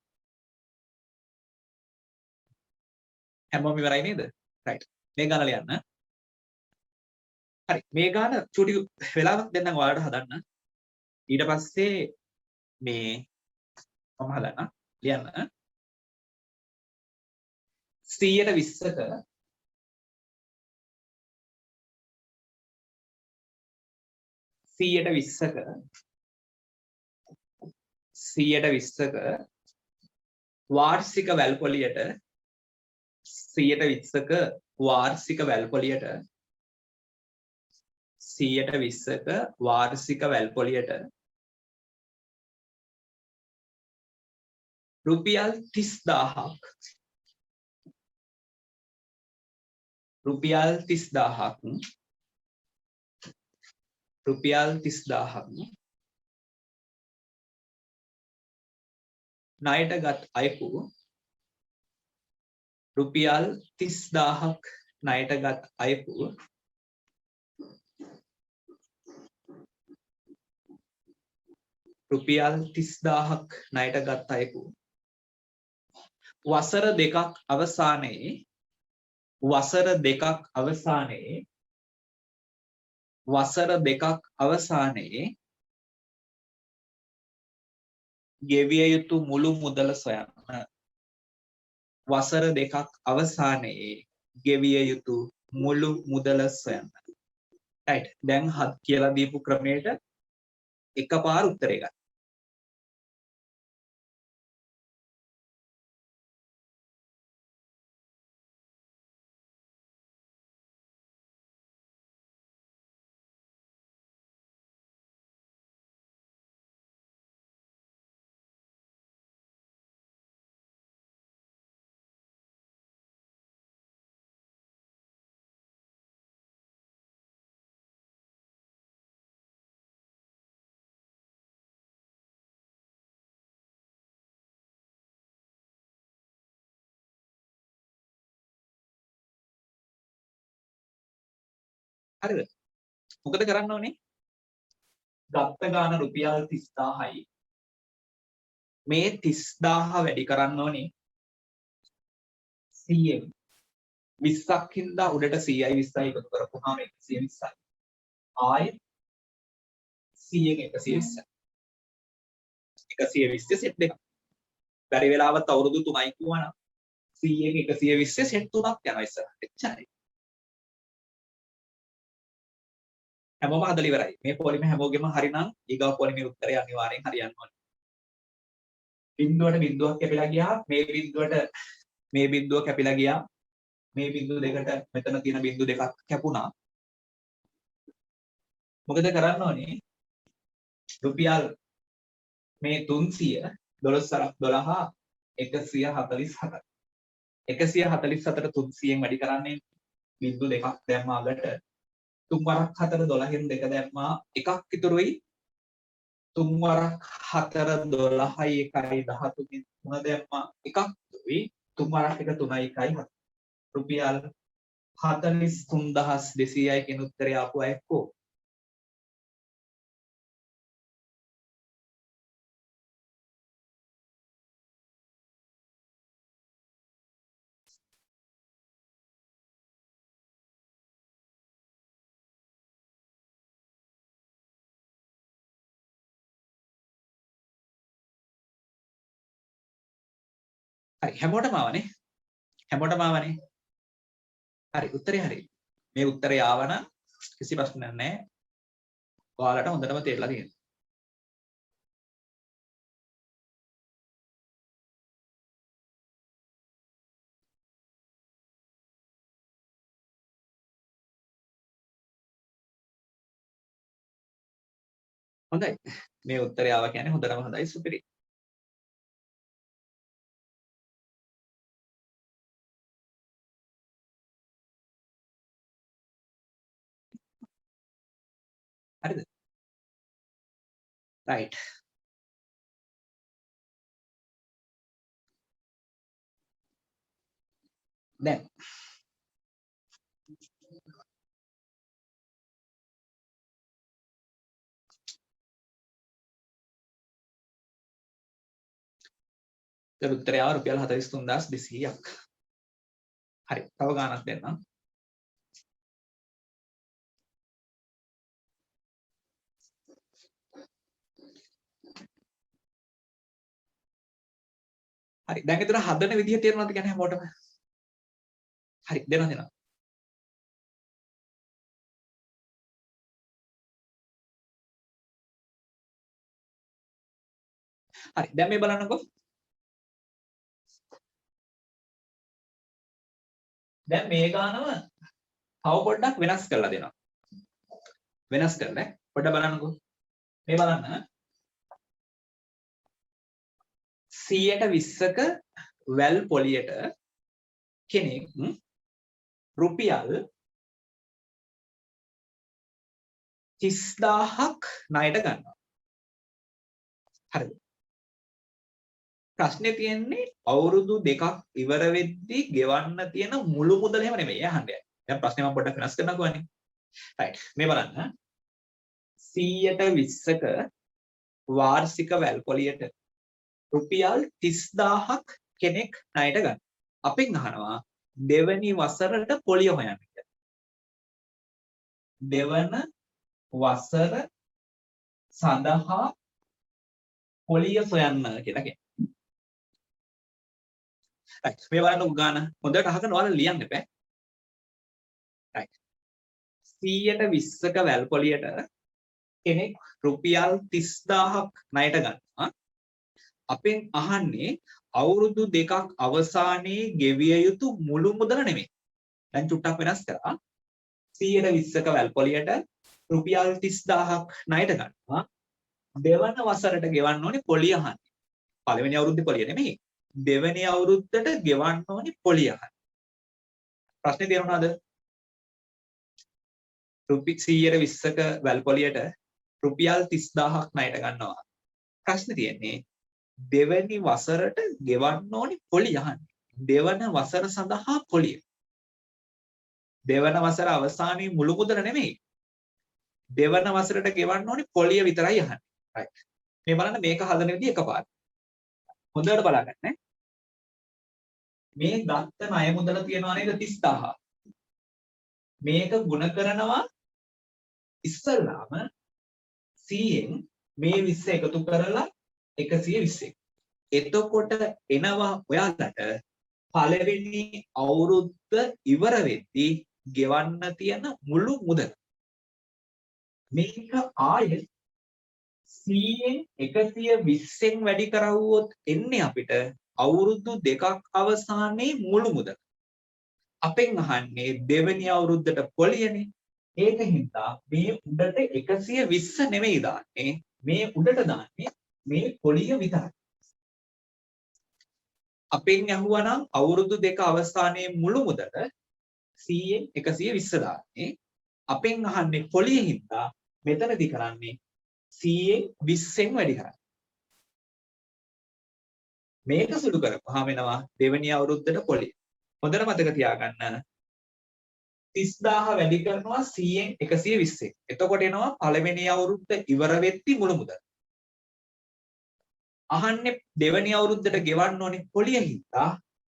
හැමෝම ඉවරයි නේද? රයිට්. මේ ගාන ලියන්න. හරි. මේ ගාන චුටි වෙලාවක් දෙන්නම් ඔයාලට හදන්න. ඊට පස්සේ මේ මම හදන්න. ලියන්න. 120ක 120ක වාර්ෂික වැල්පොලියට 120ක වාර්ෂික වැල්පොලියට 120ක වාර්ෂික වැල්පොලියට රුපියල් 30000ක් රුපියල් 30000ක් ණයටගත් අයෙකු රුපියල් 30000ක් ණයටගත් අයෙකු රුපියල් 30000ක් ණයටගත් අයෙකු වසර දෙකක් අවසානයේ ගෙවිය යුතු මුළු මුදල සොයන්න. වසර දෙකක් අවසානයේ ගෙවිය යුතු මුළු මුදල සොයන්න. රයිට්. දැන් හත් කියලා දීපු ක්‍රමයට එකපාර උත්තරේ ගන්න. හරිද? මොකද කරන්න ඕනේ? ගත්ත ගාන රුපියල් 30000යි. මේ 30000 වැඩි කරන්න ඕනේ 100ෙන්. 20ක් හින්දා උඩට 100යි 20යි එකතු කරපුවාම 120යි. ආයෙත් 100ෙන් 120යි. 120 සෙට් දෙකක්. බැරි වෙලාවත් අවුරුදු 3යි කියවනම් 100ෙන් 120 සෙට් 3ක් යනවා ඉස්සරහට. එච්චරයි. හැමෝම හදලා ඉවරයි. මේ පොලිම හැමෝගෙම හරිනම් ඊගාව පොලිමේ උත්තරය අනිවාර්යෙන් හරියන්න ඕනේ. බිඳුවට බිඳුවක් කැපිලා ගියා. මේ බිඳුව කැපිලා ගියා. මේ බිඳුව දෙකට මෙතන තියෙන බිඳු දෙකක් කැපුණා. මොකද කරන්න ඕනේ? රුපියල් මේ 300 12 147ක් 147ට 300ෙන් වැඩි කරන්නේ බිඳු දෙකක් දැම්මා අගට 3 වරක් 4 12න් 2 දැම්මා එකක් ඉතුරුයි 3 වරක් 4 12යි 1යි 13න් 3 දැම්මා එකක් ඉතුරුයි 3 වරක් 1 3යි 1යි 7 රුපියල් 43200යි කියන උත්තරය ආපු අය කො හරි හැමෝටම ආවනේ හරි උත්තරේ හරි මේ උත්තරය ආවනම් කිසි ප්‍රශ්නයක් නැහැ ඔයාලට හොඳටම තේරලා තියෙනවා හොඳයි මේ උත්තරය ආවා කියන්නේ හොඳටම හොඳයි සුපිරි හරිද right. දැන් උත්තරය ආව රුපියල් 43200ක්. හරි. තව ගානක් දෙන්නම්. හරි. දැන් ඒතර හදන විදිහ තේරුණාද කියන්නේ හැමෝටම? හරි. දෙනවා. හරි. දැන් මේ බලන්නකෝ. දැන් මේ ගානම තව පොඩ්ඩක් වෙනස් කරලා දෙනවා. වෙනස් කරලා පොඩ්ඩක් බලන්නකෝ. මේ බලන්න 120ක වැල් පොලියට කෙනෙක් රුපියල් 30000ක් ණයට ගන්නවා. හරිද? ප්‍රශ්නේ තියෙන්නේ අවුරුදු දෙකක් ඉවර වෙද්දී ගෙවන්න තියෙන මුළු මුදල එහෙම නෙමෙයි අහන්නේ. දැන් ප්‍රශ්නේ මම පොඩ්ඩක් වෙනස් කරන්නකෝ අනේ. රයිට්. මේ බලන්න 120ක වාර්ෂික වැල් පොලියට රුපියල් 30000ක් කෙනෙක් ණයට ගන්න. අපෙන් අහනවා දෙවනි වසරට පොලිය හොයන්න කියලා. දෙවන වසර සඳහා පොලිය සොයන්න කියලා කියනවා. රයිට්. මේ බලන්න ගාන හොඳට අහගෙන ඔයාලා ලියන්න එපා. රයිට්. 120ක වැල් පොලියට කෙනෙක් රුපියල් 30000ක් ණයට ගන්නවා. අපෙන් අහන්නේ අවුරුදු දෙකක් අවසානයේ ගෙවිය යුතු මුළු මුදල නෙමෙයි. දැන් චුට්ටක් වෙනස් කරා. 120ක වැල් පොලියට රුපියල් 30000ක් ණයට ගන්නවා. දෙවන වසරට ගෙවන්න ඕනේ පොලිය අහන්නේ. පළවෙනි අවුරුද්දේ පොලිය නෙමෙයි. දෙවෙනි අවුරුද්දට ගෙවන්න ඕනේ පොලිය අහන්නේ. ප්‍රශ්නේ තේරුණාද? රුපියල් 120ක වැල් පොලියට රුපියල් 30000ක් ණයට ගන්නවා. ප්‍රශ්නේ තියෙන්නේ දෙවැනි වසරට ගෙවන්න ඕනි පොලිය අහන්නේ. දෙවන වසර සඳහා පොලිය. දෙවන වසර අවසානයේ මුළු මුදල නෙමෙයි. දෙවන වසරට ගෙවන්න ඕනි පොලිය විතරයි අහන්නේ. රයිට්. මේ බලන්න මේක හදන විදිහ එකපාරට. හොඳට බලන්න. මේ ගත්ත ණය මුදල තියනවා නේද 30000. මේක ගුණ කරනවා ඉස්සල්ලාම 100න් මේ 20 එකතු කරලා 120. එතකොට එනවා ඔයාලට පළවෙනි අවුරුද්ද ඉවර වෙද්දී ගෙවන්න තියෙන මුළු මුදල. මේක ආයෙත් 100න් 120න් වැඩි කරවුවොත් එන්නේ අපිට අවුරුදු දෙකක් අවසානයේ මුළු මුදල. අපෙන් අහන්නේ දෙවෙනි අවුරුද්දට පොලියනේ. ඒකින්ද මේ උඩට 120 නෙමෙයි දාන්නේ. මේ උඩට දාන්නේ මේ පොලිය විතරයි. අපෙන් අහුවා නම් අවුරුදු දෙක අවසානයේ මුළු මුදල 100න් 120 දාන්නේ. අපෙන් අහන්නේ පොලිය හින්දා මෙතනදී කරන්නේ 100න් 20න් වැඩි කරන්නේ. මේක සුළු කරපුවාම වෙනවා දෙවෙනි අවුරුද්දට පොලිය. හොඳට මතක තියාගන්න 30000 වැඩි කරනවා 100න් 120න්. එතකොට එනවා පළවෙනි අවුරුද්ද ඉවර වෙද්දි මුළු මුදල. අහන්නේ දෙවෙනි අවුරුද්දට ගෙවන්න ඕනේ පොලිය හින්දා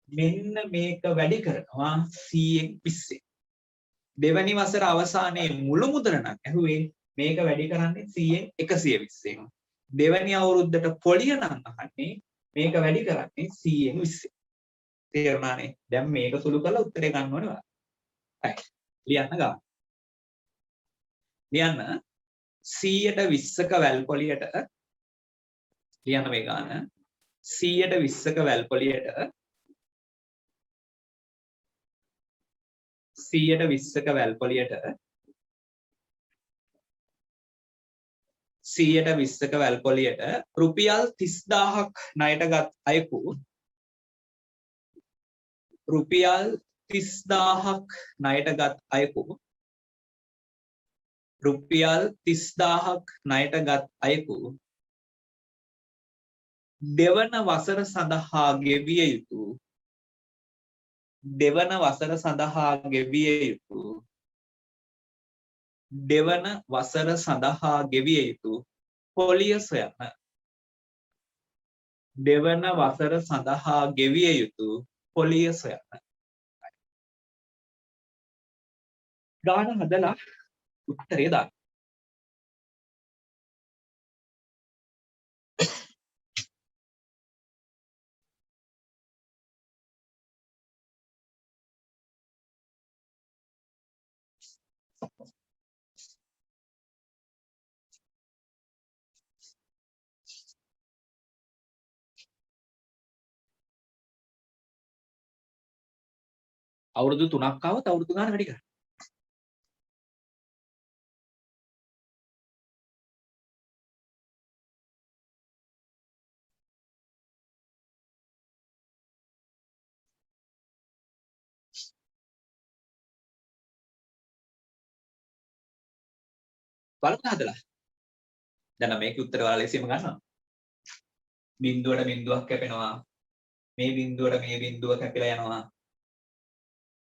මෙන්න මේක වැඩි කරනවා 100න් 20න්. දෙවෙනි වසර අවසානයේ මුළු මුදල නම් ඇහුවේ මේක වැඩි කරන්නේ 100න් 120න්. දෙවෙනි අවුරුද්දට පොලිය නම් අහන්නේ මේක වැඩි කරන්නේ 100න් 20න්. තේරුණානේ? දැන් මේක සුළු කරලා උත්තරේ ගන්න ඕනේ ඔයාලා. right. ලියන්න ගන්න. ලියන්න 120ක වැල් පොලියට ලියන්න මේ ගාන 120ක වැල් පොලියට 120ක වැල් පොලියට 120ක වැල් පොලියට රුපියල් 30000ක් ණයට ගත් අයෙකු රුපියල් 30000ක් ණයට ගත් අයෙකු රුපියල් 30000ක් ණයට ගත් අයෙකු දෙවන වසර සඳහා ගෙවිය යුතු දෙවන වසර සඳහා ගෙවිය යුතු දෙවන වසර සඳහා ගෙවිය යුතු පොලිය සොයන්න. දෙවන වසර සඳහා ගෙවිය යුතු පොලිය සොයන්න. ගාන හදලා උත්තරේ දාන්න. අවුරුදු 3ක් ආවොත් අවුරුදු ගාන වැඩි කරන්න. බලන්න හදලා. දැන් මේකේ උත්තර ඔයාලා ලේසියෙන්ම ගන්නවා. බිඳුවට බිඳුවක් කැපෙනවා. මේ බිඳුවට මේ බිඳුව කැපිලා යනවා.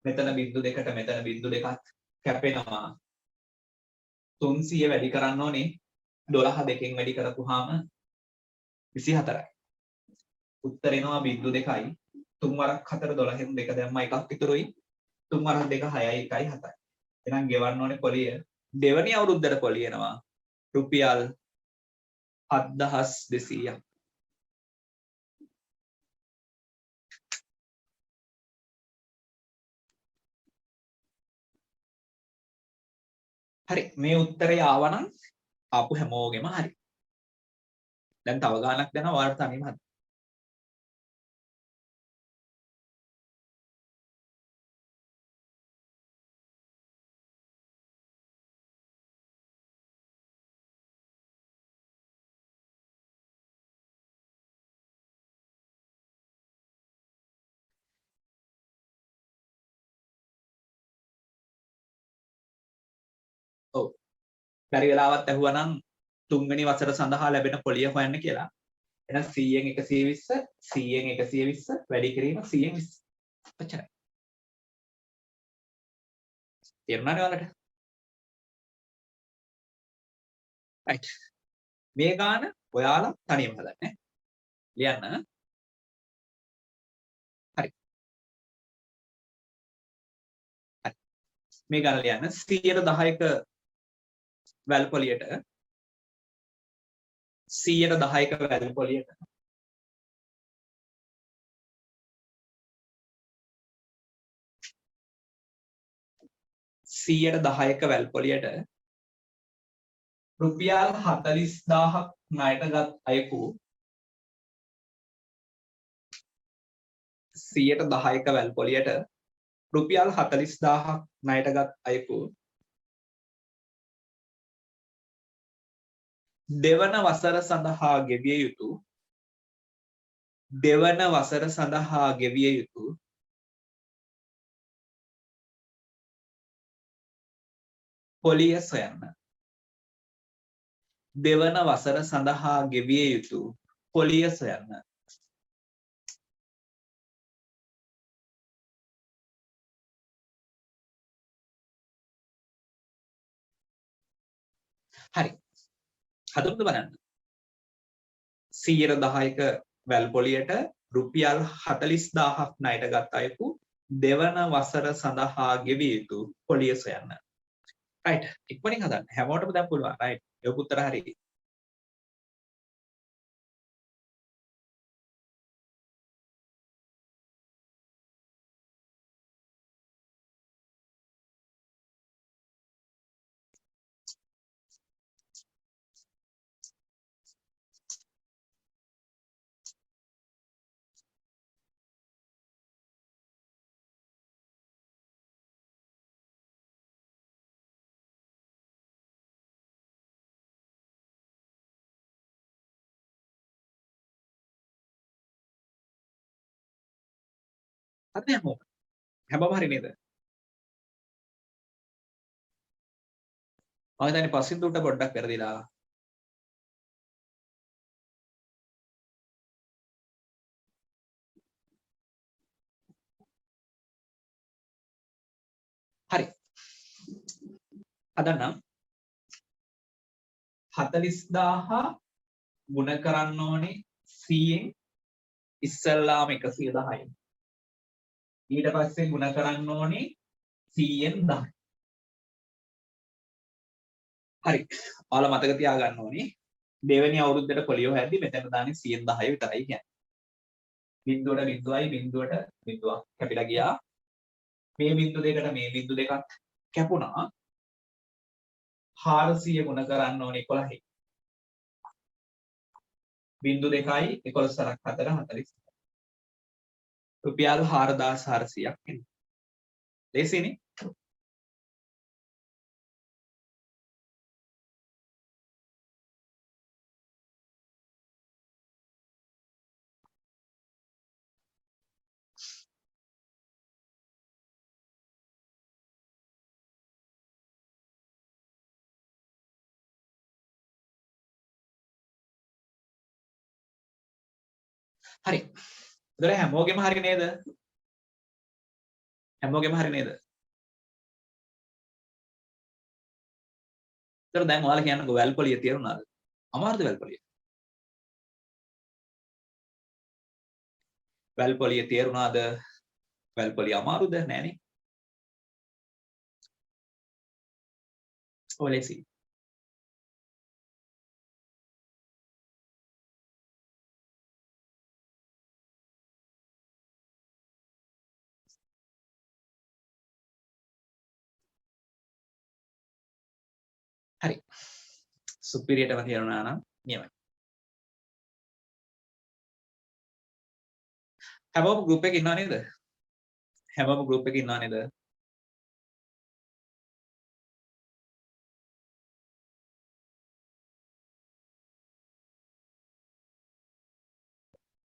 මෙතන බිඳු දෙකට මෙතන බිඳු දෙකක් කැපෙනවා. 300 වැඩි කරන්න ඕනේ 12 දෙකෙන් වැඩි කරපුවාම 24යි. උත්තර එනවා බිඳු 2යි. 3 වරක් 4 12න් 2 දැම්මා එකක් ඉතුරුයි. 3 වරක් 2 6යි 1යි 7යි. එහෙනම් ගෙවන්න ඕනේ පොලිය. දෙවැනි අවුරුද්දට පොලිය එනවා රුපියල් 7200ක්. හරි මේ උත්තරය ආවනම් ආපු හැමෝගෙම හරි. දැන් තව ගානක් දෙනවා ඔයාලට තනියම හරි. ඔව්. බැරි වෙලාවත් ඇහුවනම් තුන්වෙනි වසර සඳහා ලැබෙන පොලිය හොයන්න කියලා. එහෙනම් 100න් 120 100න් 120 වැඩි කිරීම 100න් 20. ඔච්චරයි. තේරුණාද ඔයාලට? right. මේ ගාන ඔයාලා තනියම හදන්න. ලියන්න. හරි. හරි. මේ ගාන ලියන්න 110ක වැල් පොලියට 110ක වැල් පොලියට 110ක වැල් පොලියට රුපියල් 40000ක් ණයටගත් අයෙකු 110ක වැල් පොලියට රුපියල් 40000ක් ණයටගත් අයෙකු දෙවන වසර සඳහා ගෙවිය යුතු දෙවන වසර සඳහා ගෙවිය යුතු පොලිය සොයන්න. දෙවන වසර සඳහා ගෙවිය යුතු පොලිය සොයන්න. හරි. හදමුද බලන්න. 110ක වැල් පොලියට රුපියල් 40000ක් ණයටගත් අයෙකු දෙවන වසර සඳහා ගෙවිය යුතු පොලිය සොයන්න. right. ඉක්මනින් හදන්න. හැමෝටම දැන් පුළුවන්. right. ඒක උත්තර හරි. හරි හැමෝම. හැමෝම හරි නේද? මම හිතන්නේ පස්සින් දුන්ට පොඩ්ඩක් වැරදිලා. හදන්නම් 40000 ගුණ කරන්න ඕනේ 100න් ඉස්සල්ලාම 110යි. ඊට පස්සේ ගුණ කරන්න ඕනේ 100න් 10. හරි. ඔයාලා මතක තියාගන්න ඕනේ දෙවෙනි අවුරුද්දට පොලියෝ හැද්දි මෙතන දාන්නේ 100න් 10 විතරයි කියන්නේ. බිඳුවට බිඳුවයි බිඳුවට බිඳුවක් කැපිලා ගියා. මේ බිඳු දෙකට මේ බිඳු දෙකක් කැපුණා. 400 ගුණ කරන්න ඕනේ 11යි. බිඳු 2යි 11 සරක් 4 40. රුපියල් 4400ක් එන්නේ. ලේසිනේ? හරි. ඒතර හැමෝගෙම හරි නේද? හැමෝගෙම හරි නේද? ඒතර දැන් ඔයාලා කියන්නකෝ වැල් පොලිය තේරුණාද? අමාරුද වැල් පොලිය? වැල් පොලිය තේරුණාද? වැල් පොලිය අමාරුද? නෑනේ. ඔලෙසි. හරි. සුපිරියටම තේරුණා නම් නියමයි. හැමෝම group එකේ ඉන්නව නේද? හැමෝම group එකේ ඉන්නව නේද?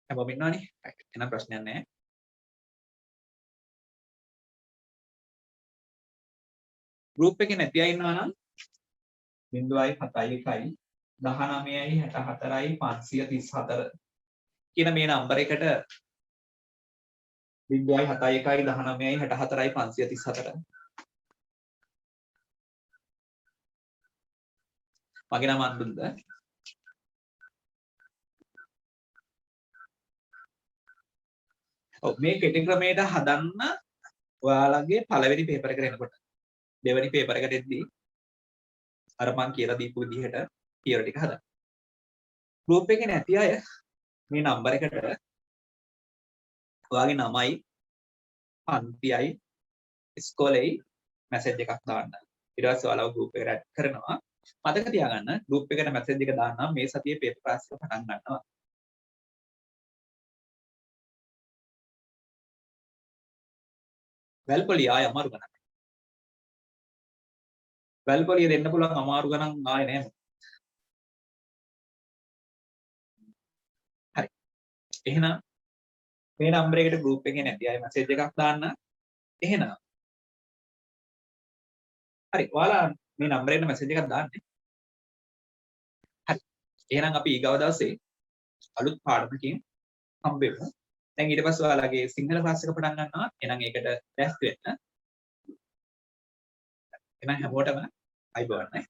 හැමෝම ඉන්නවනේ. එහෙනම් ප්‍රශ්නයක් නැහැ. group එකේ නැති අය ඉන්නවා නම් 0.7 1යි 19යි 64යි 534 කියන මේ නම්බර එකට 0.7 1යි 19යි 64යි 534 මගේ නම අන්දුන්ද ඔව් මේ කෙටි ක්‍රමයට හදන්න ඔයාලගේ පළවෙනි පේපර් එකට එනකොට දෙවෙනි පේපර් එකට එද්දී අර මං කියලා දීපු විදිහට තියරි ටික හදන්න. group එකේ නැති අය මේ නම්බර එකට ඔයාගේ නමයි පන්තියයි ඉස්කෝලේයි මැසේජ් එකක් දාන්න. ඊට පස්සේ ඔයාලව group එකට ඇඩ් කරනවා. මතක තියාගන්න group එකට මැසේජ් එක දාන්නම් මේ සතියේ පේපර් ක්ලාස් එක පටන් ගන්නවා. වැල් පොලිය ආය අමාරු ගණන්. වැල් පොලිය දෙන්න පුළුවන් අමාරු ගණන් ආයේ නැහැ. හරි. එහෙනම් මේ නම්බර එකට group එකේ නැති අය මැසේජ් එකක් දාන්න. එහෙනම් හරි ඔයාලා මේ නම්බර එකට මැසේජ් එකක් දාන්නේ. හරි. එහෙනම් අපි ඊගව දවසේ අලුත් පාඩමකින් හම්බෙමු. දැන් ඊට පස්සේ ඔයාලගේ සිංහල ක්ලාස් එක පටන් ගන්නවා. එහෙනම් ඒකට දැස් වෙන්න. එහෙනම් හැමෝටම අයිබෝන් නේ.